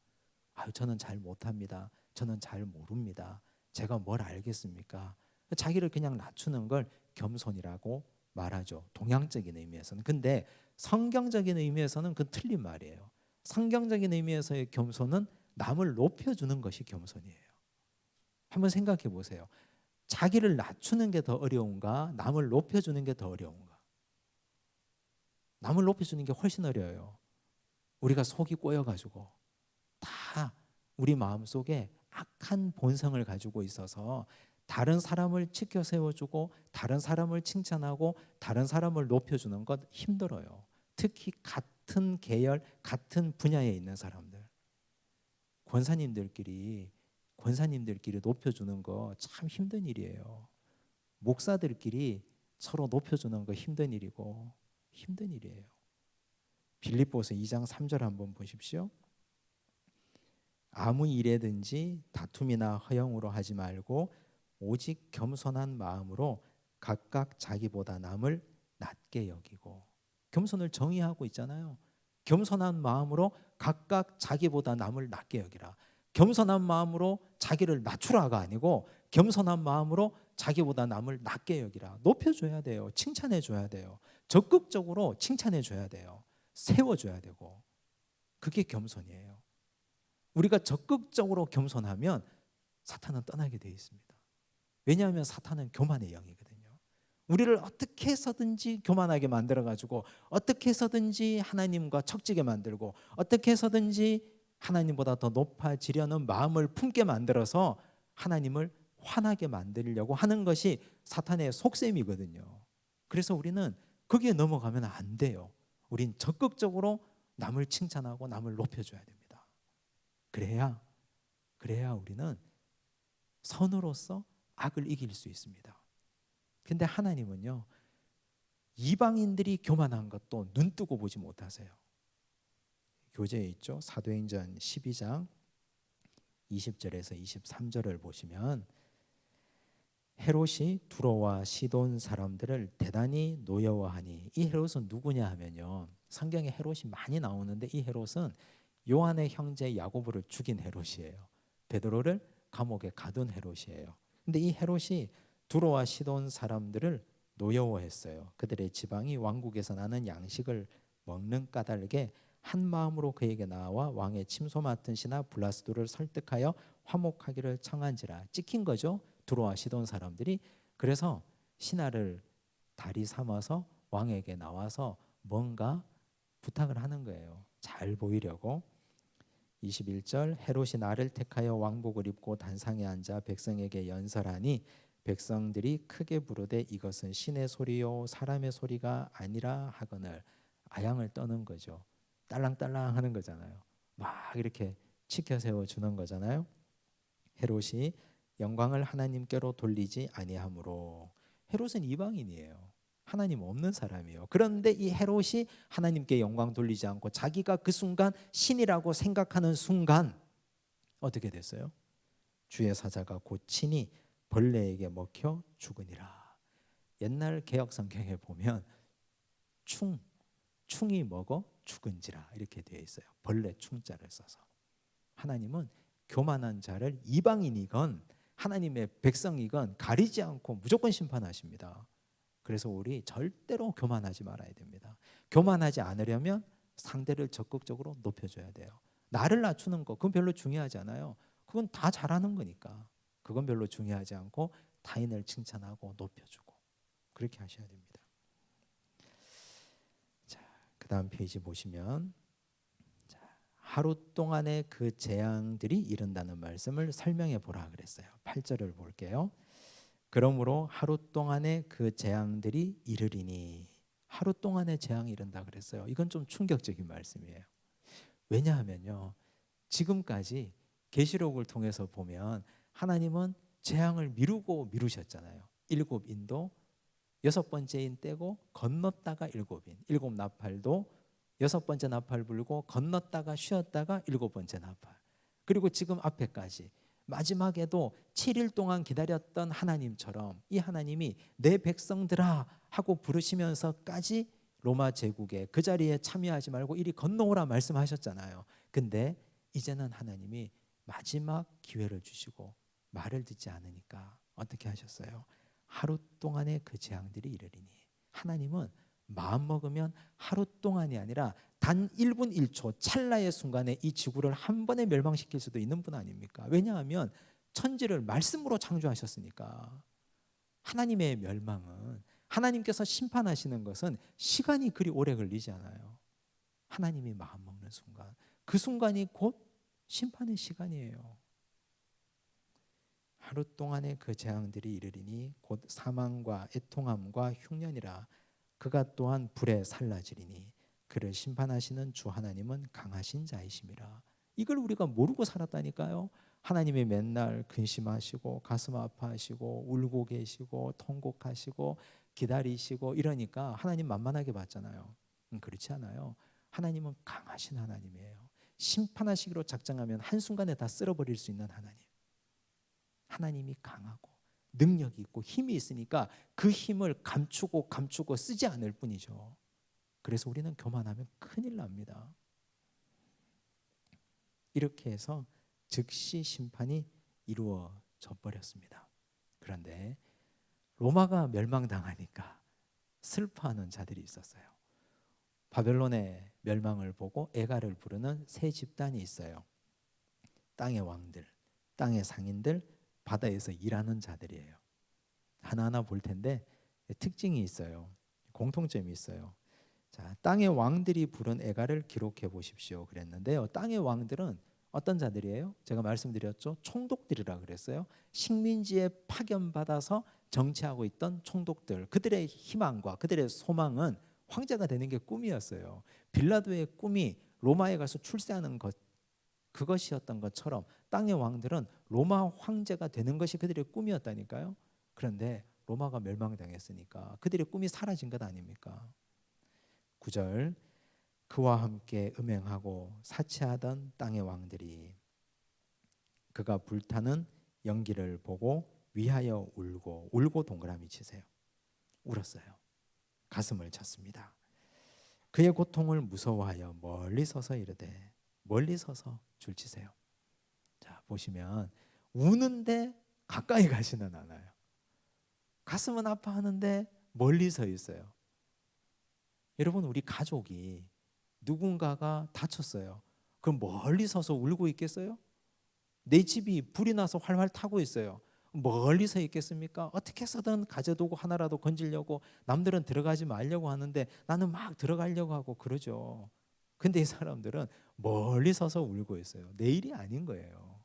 Speaker 1: 저는 잘 못합니다. 저는 잘 모릅니다. 제가 뭘 알겠습니까? 자기를 그냥 낮추는 걸 겸손이라고 말하죠. 동양적인 의미에서는. 근데 성경적인 의미에서는 그건 틀린 말이에요. 성경적인 의미에서의 겸손은 남을 높여주는 것이 겸손이에요. 한번 생각해 보세요. 자기를 낮추는 게 더 어려운가? 남을 높여주는 게 더 어려운가? 남을 높여주는 게 훨씬 어려워요. 우리가 속이 꼬여가지고 다 우리 마음속에 악한 본성을 가지고 있어서 다른 사람을 지켜 세워주고 다른 사람을 칭찬하고 다른 사람을 높여주는 것 힘들어요. 특히 같은 계열, 같은 분야에 있는 사람들. 권사님들끼리 높여주는 거 참 힘든 일이에요. 목사들끼리 서로 높여주는 거 힘든 일이고 힘든 일이에요. 빌립보서 2장 3절 한번 보십시오. 아무 일에든지 다툼이나 허영으로 하지 말고 오직 겸손한 마음으로 각각 자기보다 남을 낮게 여기고. 겸손을 정의하고 있잖아요. 겸손한 마음으로 각각 자기보다 남을 낮게 여기라. 겸손한 마음으로 자기를 낮추라가 아니고 겸손한 마음으로 자기보다 남을 낮게 여기라. 높여줘야 돼요. 칭찬해줘야 돼요. 적극적으로 칭찬해줘야 돼요. 세워줘야 되고. 그게 겸손이에요. 우리가 적극적으로 겸손하면 사탄은 떠나게 되어 있습니다. 왜냐하면 사탄은 교만의 영이거든요. 우리를 어떻게 해서든지 교만하게 만들어가지고 어떻게 해서든지 하나님과 척지게 만들고 어떻게 해서든지 하나님보다 더 높아지려는 마음을 품게 만들어서 하나님을 화나게 만들려고 하는 것이 사탄의 속셈이거든요. 그래서 우리는 거기에 넘어가면 안 돼요. 우린 적극적으로 남을 칭찬하고 남을 높여줘야 됩니다. 그래야 우리는 선으로서 악을 이길 수 있습니다. 근데 하나님은요, 이방인들이 교만한 것도 눈 뜨고 보지 못하세요. 교재에 있죠. 사도행전 12장 20절에서 23절을 보시면 헤롯이 두로와 시돈 사람들을 대단히 노여워하니, 이 헤롯은 누구냐 하면요, 성경에 헤롯이 많이 나오는데 이 헤롯은 요한의 형제 야고보를 죽인 헤롯이에요. 베드로를 감옥에 가둔 헤롯이에요. 근데 이 헤롯이 두로와 시돈 사람들을 노여워했어요. 그들의 지방이 왕국에서 나는 양식을 먹는 까닭에 한 마음으로 그에게 나와 왕의 침소 맡은 신하 블라스도를 설득하여 화목하기를 청한지라. 찍힌 거죠, 두로와 시돈 사람들이. 그래서 신하를 다리 삼아서 왕에게 나와서 뭔가 부탁을 하는 거예요. 잘 보이려고. 21절, 헤롯이 나를 택하여 왕복을 입고 단상에 앉아 백성에게 연설하니 백성들이 크게 부르되 이것은 신의 소리요 사람의 소리가 아니라 하거늘. 아양을 떠는 거죠. 딸랑딸랑 하는 거잖아요. 막 이렇게 치켜 세워주는 거잖아요. 헤롯이 영광을 하나님께로 돌리지 아니하므로. 헤롯은 이방인이에요. 하나님 없는 사람이에요. 그런데 이 헤롯이 하나님께 영광 돌리지 않고 자기가 그 순간 신이라고 생각하는 순간 어떻게 됐어요? 주의 사자가 곧 친히 벌레에게 먹혀 죽으니라. 옛날 개역 성경에 보면 충이 먹어 죽은지라 이렇게 되어 있어요. 벌레 충자를 써서. 하나님은 교만한 자를 이방인이건 하나님의 백성이건 가리지 않고 무조건 심판하십니다. 그래서 우리 절대로 교만하지 말아야 됩니다. 교만하지 않으려면 상대를 적극적으로 높여줘야 돼요. 나를 낮추는 거 그건 별로 중요하지 않아요. 그건 다 잘하는 거니까 그건 별로 중요하지 않고 타인을 칭찬하고 높여주고 그렇게 하셔야 됩니다. 자, 그 다음 페이지 보시면 하루 동안의 그 재앙들이 이른다는 말씀을 설명해 보라 그랬어요. 8절을 볼게요. 그러므로 하루 동안의 그 재앙들이 이르리니. 하루 동안의 재앙이 이른다 그랬어요. 이건 좀 충격적인 말씀이에요. 왜냐하면요, 지금까지 계시록을 통해서 보면 하나님은 재앙을 미루셨잖아요. 7인도 6번째인 떼고 건넜다가 7인, 7나팔도 6번째 나팔 불고 건넜다가 쉬었다가 7번째 나팔. 그리고 지금 앞에까지 마지막에도 7일 동안 기다렸던 하나님처럼 이 하나님이 내 백성들아 하고 부르시면서까지 로마 제국에 그 자리에 참여하지 말고 이리 건너오라 말씀하셨잖아요. 근데 이제는 하나님이 마지막 기회를 주시고 말을 듣지 않으니까 어떻게 하셨어요? 하루 동안의 그 재앙들이 이르리니. 하나님은 마음 먹으면 하루 동안이 아니라 단 1분 1초 찰나의 순간에 이 지구를 한 번에 멸망시킬 수도 있는 분 아닙니까? 왜냐하면 천지를 말씀으로 창조하셨으니까. 하나님의 멸망은, 하나님께서 심판하시는 것은 시간이 그리 오래 걸리지 않아요. 하나님이 마음 먹는 순간, 그 순간이 곧 심판의 시간이에요. 하루 동안의 그 재앙들이 이르리니 곧 사망과 애통함과 흉년이라. 그가 또한 불에 살라지리니 그를 심판하시는 주 하나님은 강하신 자이심이라. 이걸 우리가 모르고 살았다니까요. 하나님이 맨날 근심하시고 가슴 아파하시고 울고 계시고 통곡하시고 기다리시고 이러니까 하나님 만만하게 봤잖아요. 그렇지 않아요. 하나님은 강하신 하나님이에요. 심판하시기로 작정하면 한순간에 다 쓸어버릴 수 있는 하나님. 하나님이 강하고 능력이 있고 힘이 있으니까 그 힘을 감추고 쓰지 않을 뿐이죠. 그래서 우리는 교만하면 큰일 납니다. 이렇게 해서 즉시 심판이 이루어져 버렸습니다. 그런데 로마가 멸망당하니까 슬퍼하는 자들이 있었어요. 바벨론의 멸망을 보고 애가를 부르는 세 집단이 있어요. 땅의 왕들, 땅의 상인들, 바다에서 일하는 자들이에요. 하나하나 볼 텐데 특징이 있어요. 공통점이 있어요. 자, 땅의 왕들이 부른 애가를 기록해 보십시오 그랬는데요. 땅의 왕들은 어떤 자들이에요? 제가 말씀드렸죠. 총독들이라 그랬어요. 식민지에 파견받아서 정치하고 있던 총독들. 그들의 희망과 그들의 소망은 황제가 되는 게 꿈이었어요. 빌라도의 꿈이 로마에 가서 출세하는 것, 그것이었던 것처럼 땅의 왕들은 로마 황제가 되는 것이 그들의 꿈이었다니까요. 그런데 로마가 멸망당했으니까 그들의 꿈이 사라진 것 아닙니까? 9절, 그와 함께 음행하고 사치하던 땅의 왕들이 그가 불타는 연기를 보고 위하여 울고 동그라미 치세요. 울었어요. 가슴을 쳤습니다. 그의 고통을 무서워하여 멀리 서서 이르되, 멀리 서서 줄치세요. 자, 보시면 우는데 가까이 가지는 않아요. 가슴은 아파하는데 멀리 서 있어요. 여러분, 우리 가족이 누군가가 다쳤어요. 그럼 멀리 서서 울고 있겠어요? 내 집이 불이 나서 활활 타고 있어요. 멀리 서 있겠습니까? 어떻게 해서든 가져두고 하나라도 건지려고 남들은 들어가지 말려고 하는데 나는 막 들어가려고 하고 그러죠. 근데 이 사람들은 멀리 서서 울고 있어요. 내 일이 아닌 거예요.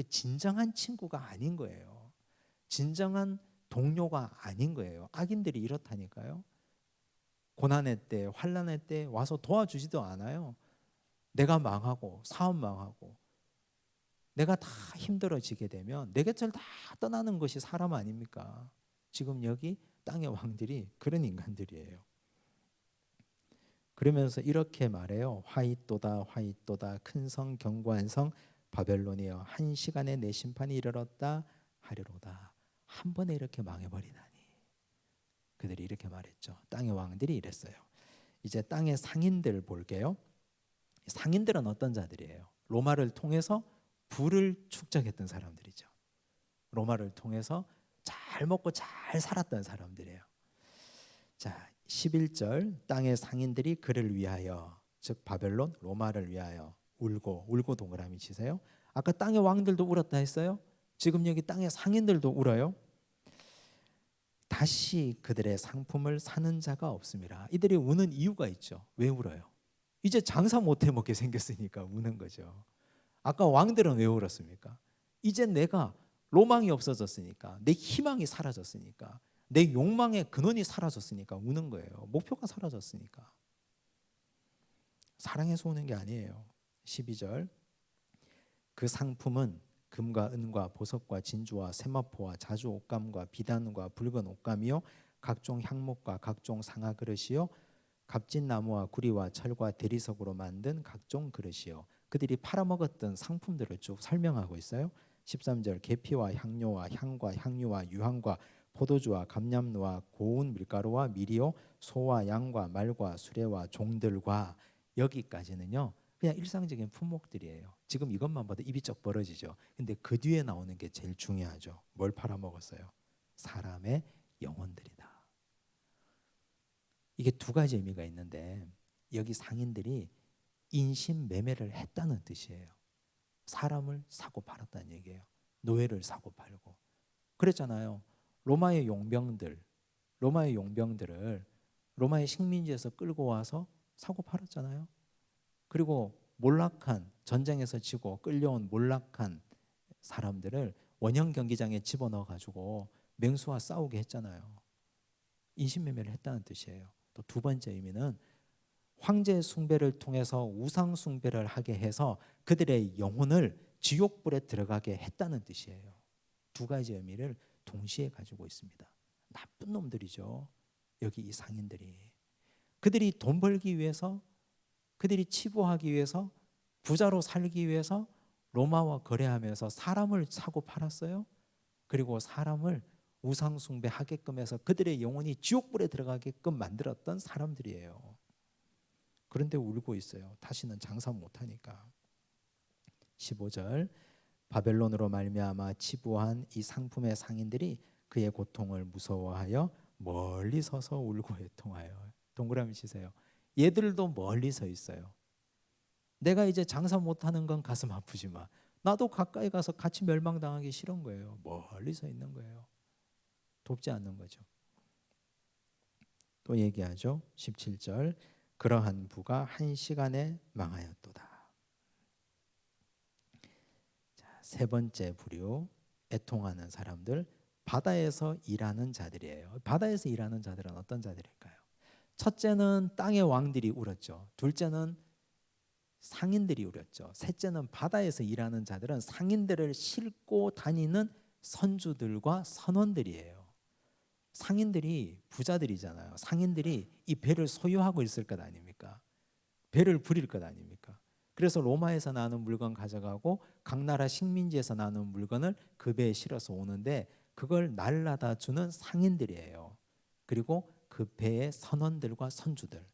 Speaker 1: 진정한 친구가 아닌 거예요. 진정한 동료가 아닌 거예요. 악인들이 이렇다니까요. 고난의 때, 환난의 때 와서 도와주지도 않아요. 내가 망하고 사업 망하고 내가 다 힘들어지게 되면 내 곁을 다 떠나는 것이 사람 아닙니까? 지금 여기 땅의 왕들이 그런 인간들이에요. 그러면서 이렇게 말해요. 화이또다 화이또다 큰 성 견고한 성 바벨론이여, 한 시간에 내 심판이 이르렀다 하리로다. 한 번에 이렇게 망해버리다니. 그들이 이렇게 말했죠. 땅의 왕들이 이랬어요. 이제 땅의 상인들 볼게요. 상인들은 어떤 자들이에요? 로마를 통해서 부를 축적했던 사람들이죠. 로마를 통해서 잘 먹고 잘 살았던 사람들이에요. 자, 11절, 땅의 상인들이 그를 위하여, 즉 바벨론, 로마를 위하여 울고 동그라미 치세요. 아까 땅의 왕들도 울었다 했어요. 지금 여기 땅의 상인들도 울어요. 다시 그들의 상품을 사는 자가 없습니다. 이들이 우는 이유가 있죠. 왜 울어요? 이제 장사 못해 먹게 생겼으니까 우는 거죠. 아까 왕들은 왜 울었습니까? 이제 내가 로망이 없어졌으니까, 내 희망이 사라졌으니까, 내 욕망의 근원이 사라졌으니까 우는 거예요. 목표가 사라졌으니까. 사랑해서 우는 게 아니에요. 12절, 그 상품은 금과 은과 보석과 진주와 세마포와 자주 옷감과 비단과 붉은 옷감이요 각종 향목과 각종 상아 그릇이요 값진 나무와 구리와 철과 대리석으로 만든 각종 그릇이요. 그들이 팔아먹었던 상품들을 쭉 설명하고 있어요. 13절, 계피와 향료와 향과 향유와 유황과 포도주와 감람루와 고운 밀가루와 밀이요 소와 양과 말과 수레와 종들과, 여기까지는요 그냥 일상적인 품목들이에요. 지금 이것만 봐도 입이 쩍 벌어지죠. 근데 그 뒤에 나오는 게 제일 중요하죠. 뭘 팔아먹었어요? 사람의 영혼들이다. 이게 두 가지 의미가 있는데, 여기 상인들이 인신매매를 했다는 뜻이에요. 사람을 사고 팔았다는 얘기예요. 노예를 사고 팔고. 그랬잖아요. 로마의 용병들을 로마의 식민지에서 끌고 와서 사고 팔았잖아요. 그리고 몰락한, 전쟁에서 지고 끌려온 몰락한 사람들을 원형 경기장에 집어넣어 가지고 맹수와 싸우게 했잖아요. 인신매매를 했다는 뜻이에요. 또 두 번째 의미는 황제 숭배를 통해서 우상 숭배를 하게 해서 그들의 영혼을 지옥불에 들어가게 했다는 뜻이에요. 두 가지 의미를 동시에 가지고 있습니다. 나쁜 놈들이죠. 여기 이 상인들이. 그들이 돈 벌기 위해서, 그들이 치부하기 위해서, 부자로 살기 위해서 로마와 거래하면서 사람을 사고 팔았어요. 그리고 사람을 우상 숭배하게끔 해서 그들의 영혼이 지옥불에 들어가게끔 만들었던 사람들이에요. 그런데 울고 있어요. 다시는 장사 못하니까. 15절, 바벨론으로 말미암아 치부한 이 상품의 상인들이 그의 고통을 무서워하여 멀리 서서 울고 애통하여. 동그라미 치세요. 얘들도 멀리 서 있어요. 내가 이제 장사 못하는 건 가슴 아프지만 나도 가까이 가서 같이 멸망당하기 싫은 거예요. 멀리 서 있는 거예요. 돕지 않는 거죠. 또 얘기하죠. 17절, 그러한 부가 한 시간에 망하였도다. 자, 세 번째 부류, 애통하는 사람들, 바다에서 일하는 자들이에요. 바다에서 일하는 자들은 어떤 자들일까요? 첫째는 땅의 왕들이 울었죠. 둘째는 상인들이 울었죠. 셋째는 바다에서 일하는 자들은 상인들을 싣고 다니는 선주들과 선원들이에요. 상인들이 부자들이잖아요. 상인들이 이 배를 소유하고 있을 것 아닙니까? 배를 부릴 것 아닙니까? 그래서 로마에서 나는 물건 가져가고 각 나라 식민지에서 나는 물건을 그 배에 실어서 오는데 그걸 날라다 주는 상인들이에요. 그리고 그 배의 선원들과 선주들,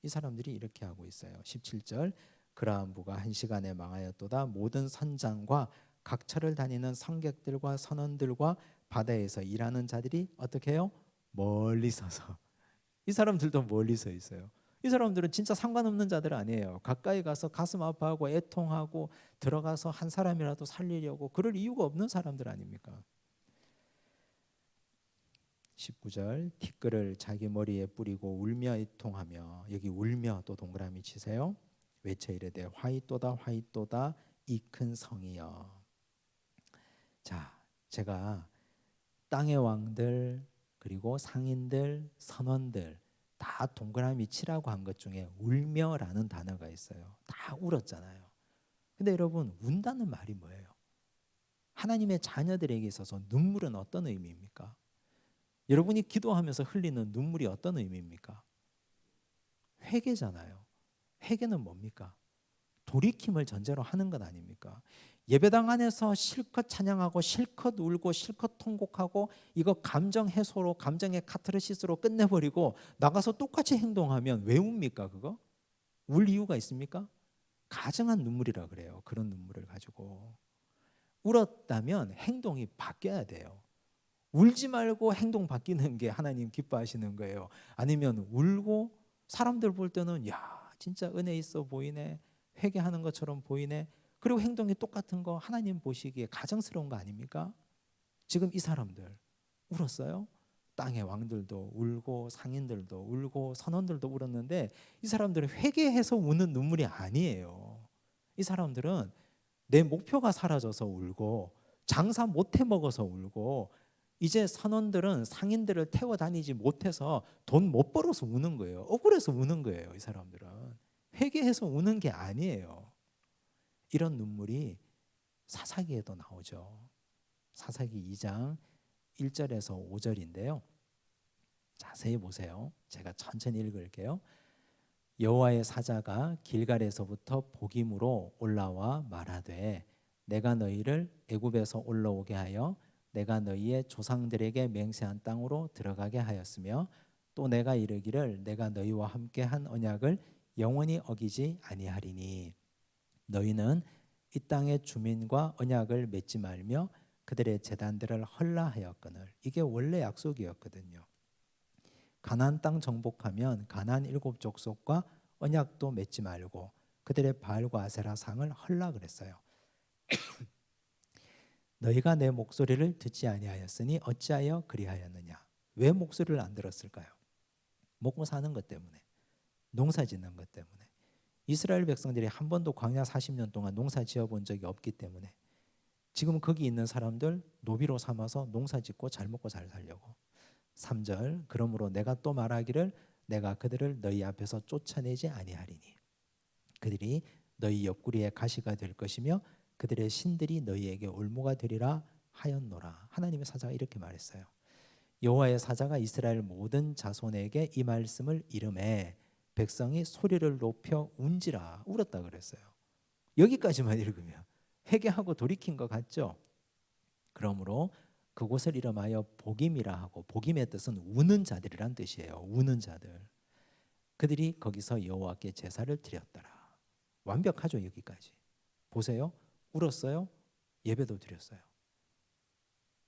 Speaker 1: 이 사람들이 이렇게 하고 있어요. 17절, 그러한 부가 한 시간에 망하였도다. 모든 선장과 각처를 다니는 성객들과 선원들과 바다에서 일하는 자들이 어떻게 해요? 멀리 서서. 이 사람들도 멀리 서 있어요. 이 사람들은 진짜 상관없는 자들 아니에요. 가까이 가서 가슴 아파하고 애통하고 들어가서 한 사람이라도 살리려고 그럴 이유가 없는 사람들 아닙니까? 19절, 티끌을 자기 머리에 뿌리고 울며 애통하며. 여기 울며 또 동그라미 치세요. 외쳐 이르되 화이또다 화이또다 이 큰 성이여. 자, 제가 땅의 왕들 그리고 상인들 선원들 다 동그라미 치라고 한 것 중에 울며라는 단어가 있어요. 다 울었잖아요. 근데 여러분, 운다는 말이 뭐예요? 하나님의 자녀들에게 있어서 눈물은 어떤 의미입니까? 여러분이 기도하면서 흘리는 눈물이 어떤 의미입니까? 회개잖아요. 회개는 뭡니까? 돌이킴을 전제로 하는 것 아닙니까? 예배당 안에서 실컷 찬양하고 실컷 울고 실컷 통곡하고 이거 감정 해소로 감정의 카타르시스로 끝내버리고 나가서 똑같이 행동하면 왜 웁니까? 그거? 울 이유가 있습니까? 가증한 눈물이라 그래요. 그런 눈물을 가지고 울었다면 행동이 바뀌어야 돼요. 울지 말고 행동 바뀌는 게 하나님 기뻐하시는 거예요. 아니면 울고 사람들 볼 때는 야 진짜 은혜 있어 보이네, 회개하는 것처럼 보이네, 그리고 행동이 똑같은 거 하나님 보시기에 가증스러운 거 아닙니까? 지금 이 사람들 울었어요. 땅의 왕들도 울고 상인들도 울고 선원들도 울었는데 이 사람들은 회개해서 우는 눈물이 아니에요. 이 사람들은 내 목표가 사라져서 울고 장사 못해 먹어서 울고 이제 선원들은 상인들을 태워 다니지 못해서 돈 못 벌어서 우는 거예요. 억울해서 우는 거예요. 이 사람들은 회개해서 우는 게 아니에요. 이런 눈물이 사사기에도 나오죠. 사사기 2장 1절에서 5절인데요. 자세히 보세요. 제가 천천히 읽을게요. 여호와의 사자가 길갈에서부터 복임으로 올라와 말하되 내가 너희를 애굽에서 올라오게 하여 내가 너희의 조상들에게 맹세한 땅으로 들어가게 하였으며 또 내가 이르기를 내가 너희와 함께 한 언약을 영원히 어기지 아니하리니 너희는 이 땅의 주민과 언약을 맺지 말며 그들의 제단들을 헐라하였거늘. 이게 원래 약속이었거든요. 가나안 땅 정복하면 가나안 7 족속과 언약도 맺지 말고 그들의 바알과 아세라 상을 헐라 그랬어요. 너희가 내 목소리를 듣지 아니하였으니 어찌하여 그리하였느냐? 왜 목소리를 안 들었을까요? 먹고 사는 것 때문에, 농사 짓는 것 때문에. 이스라엘 백성들이 한 번도 광야 40년 동안 농사 지어본 적이 없기 때문에 지금 거기 있는 사람들 노비로 삼아서 농사 짓고 잘 먹고 잘 살려고. 3절, 그러므로 내가 또 말하기를 내가 그들을 너희 앞에서 쫓아내지 아니하리니 그들이 너희 옆구리에 가시가 될 것이며 그들의 신들이 너희에게 올무가 되리라 하였노라. 하나님의 사자가 이렇게 말했어요. 여호와의 사자가 이스라엘 모든 자손에게 이 말씀을 이름해 백성이 소리를 높여 운지라 울었다 그랬어요. 여기까지만 읽으면 회개하고 돌이킨 것 같죠? 그러므로 그곳을 이름하여 복임이라 하고, 복임의 뜻은 우는 자들이란 뜻이에요. 우는 자들. 그들이 거기서 여호와께 제사를 드렸더라. 완벽하죠. 여기까지 보세요. 울었어요. 예배도 드렸어요.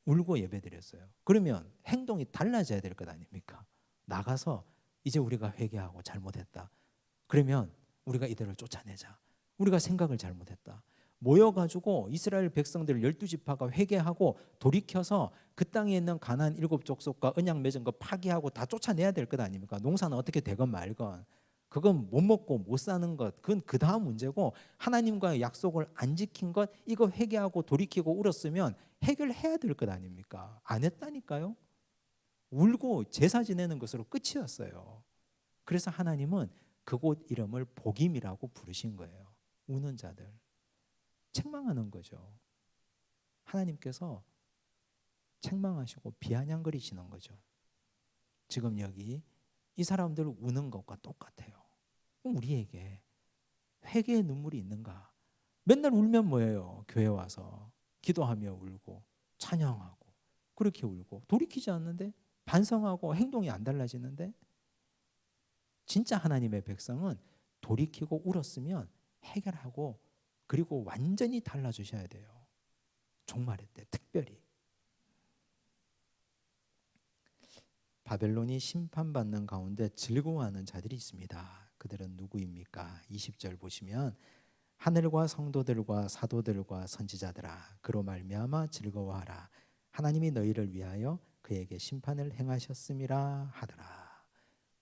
Speaker 1: 울고 예배 드렸어요. 그러면 행동이 달라져야 될 것 아닙니까? 나가서 이제 우리가 회개하고 잘못했다. 그러면 우리가 이들을 쫓아내자. 우리가 생각을 잘못했다. 모여가지고 이스라엘 백성들 12지파가 회개하고 돌이켜서 그 땅에 있는 가나안 7족속과 언약 맺은 거 파기하고 다 쫓아내야 될 것 아닙니까? 농사는 어떻게 되건 말건 그건 못 먹고 못 사는 것, 그건 그 다음 문제고, 하나님과의 약속을 안 지킨 것, 이거 회개하고 돌이키고 울었으면 해결해야 될 것 아닙니까? 안 했다니까요. 울고 제사 지내는 것으로 끝이었어요. 그래서 하나님은 그곳 이름을 복임이라고 부르신 거예요. 우는 자들, 책망하는 거죠. 하나님께서 책망하시고 비아냥거리시는 거죠. 지금 여기 이 사람들 우는 것과 똑같아요. 우리에게 회개의 눈물이 있는가? 맨날 울면 뭐예요? 교회 와서 기도하며 울고 찬양하고 그렇게 울고 돌이키지 않는데, 반성하고 행동이 안 달라지는데, 진짜 하나님의 백성은 돌이키고 울었으면 해결하고 그리고 완전히 달라주셔야 돼요. 종말의 때 특별히. 바벨론이 심판받는 가운데 즐거워하는 자들이 있습니다. 그들은 누구입니까? 20절 보시면 하늘과 성도들과 사도들과 선지자들아 그로 말미암아 즐거워하라. 하나님이 너희를 위하여 그에게 심판을 행하셨음이라 하더라.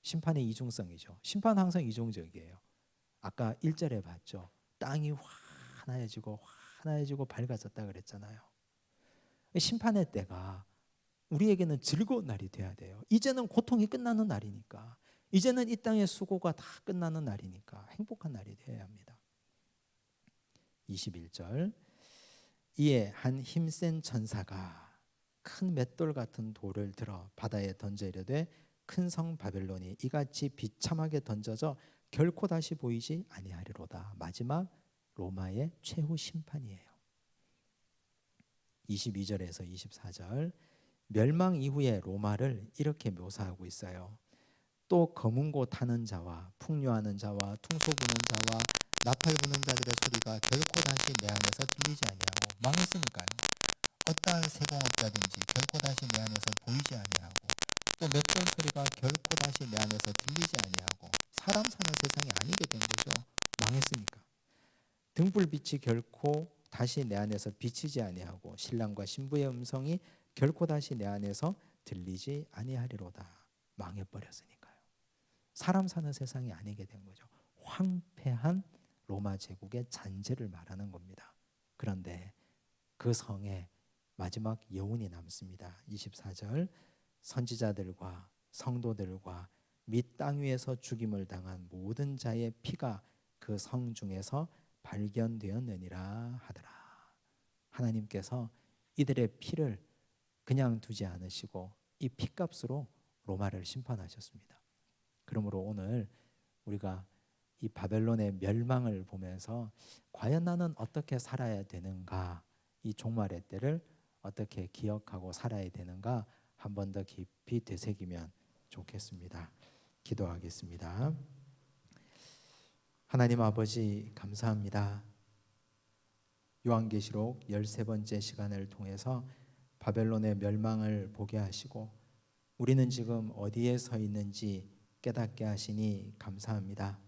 Speaker 1: 심판의 이중성이죠. 심판 항상 이중적이에요. 아까 1절에 봤죠. 땅이 환하여지고 환하여지고 밝아졌다 그랬잖아요. 심판의 때가 우리에게는 즐거운 날이 돼야 돼요. 이제는 고통이 끝나는 날이니까, 이제는 이 땅의 수고가 다 끝나는 날이니까 행복한 날이 되어야 합니다. 21절 이에 한 힘센 천사가 큰 맷돌 같은 돌을 들어 바다에 던져 이르되 큰 성 바벨론이 이같이 비참하게 던져져 결코 다시 보이지 아니하리로다. 마지막 로마의 최후 심판이에요. 22절에서 24절 멸망 이후의 로마를 이렇게 묘사하고 있어요. 또 검은 고 타는 자와 풍류하는 자와 퉁소 부는 자와 나팔 부는 자들의 소리가 결코 다시 내 안에서 들리지 아니하고, 망했으니까요. 어떠한 세공업자든지 결코 다시 내 안에서 보이지 아니하고, 또 맷돌 소리가 결코 다시 내 안에서 들리지 아니하고, 사람 사는 세상이 아니게 된 거죠. 망했으니까. 등불빛이 결코 다시 내 안에서 비치지 아니하고, 신랑과 신부의 음성이 결코 다시 내 안에서 들리지 아니하리로다. 망해버렸으니까요. 사람 사는 세상이 아니게 된 거죠. 황폐한 로마 제국의 잔재를 말하는 겁니다. 그런데 그 성에 마지막 여운이 남습니다. 24절 선지자들과 성도들과 및 땅 위에서 죽임을 당한 모든 자의 피가 그 성 중에서 발견되었느니라 하더라. 하나님께서 이들의 피를 그냥 두지 않으시고 이 피값으로 로마를 심판하셨습니다. 그러므로 오늘 우리가 이 바벨론의 멸망을 보면서 과연 나는 어떻게 살아야 되는가, 이 종말의 때를 어떻게 기억하고 살아야 되는가 한 번 더 깊이 되새기면 좋겠습니다. 기도하겠습니다. 하나님 아버지 감사합니다. 요한계시록 13번째 시간을 통해서 바벨론의 멸망을 보게 하시고 우리는 지금 어디에 서 있는지 깨닫게 하시니 감사합니다.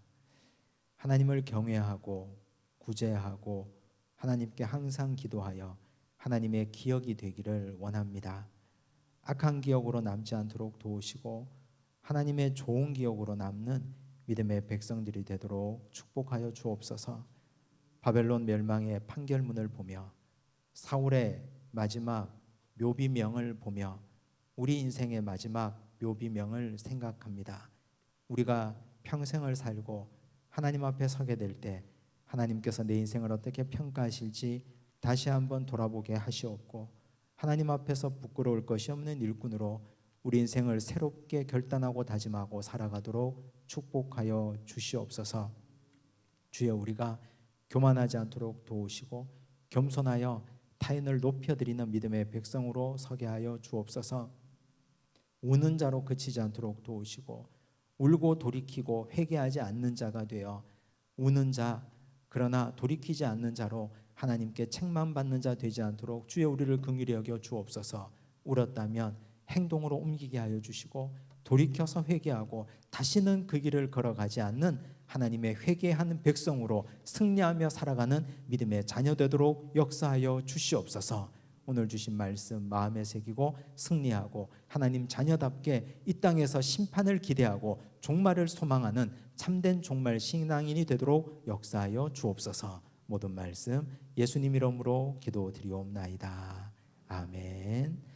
Speaker 1: 하나님을 경외하고 구제하고 하나님께 항상 기도하여 하나님의 기억이 되기를 원합니다. 악한 기억으로 남지 않도록 도우시고 하나님의 좋은 기억으로 남는 믿음의 백성들이 되도록 축복하여 주옵소서. 바벨론 멸망의 판결문을 보며 사울의 마지막 묘비명을 보며 우리 인생의 마지막 묘비명을 생각합니다. 우리가 평생을 살고 하나님 앞에 서게 될 때 하나님께서 내 인생을 어떻게 평가하실지 다시 한번 돌아보게 하시옵고, 하나님 앞에서 부끄러울 것이 없는 일꾼으로 우리 인생을 새롭게 결단하고 다짐하고 살아가도록 축복하여 주시옵소서. 주여, 우리가 교만하지 않도록 도우시고 겸손하여 타인을 높여드리는 믿음의 백성으로 서게 하여 주옵소서. 우는 자로 그치지 않도록 도우시고 울고 돌이키고 회개하지 않는 자가 되어 우는 자 그러나 돌이키지 않는 자로 하나님께 책망받는 자 되지 않도록 주여 우리를 긍휼히 여겨 주옵소서. 울었다면 행동으로 옮기게 하여 주시고 돌이켜서 회개하고 다시는 그 길을 걸어가지 않는 하나님의 회개하는 백성으로 승리하며 살아가는 믿음의 자녀 되도록 역사하여 주시옵소서. 오늘 주신 말씀 마음에 새기고 승리하고 하나님 자녀답게 이 땅에서 심판을 기대하고 종말을 소망하는 참된 종말 신앙인이 되도록 역사하여 주옵소서. 모든 말씀 예수님 이름으로 기도드리옵나이다. 아멘.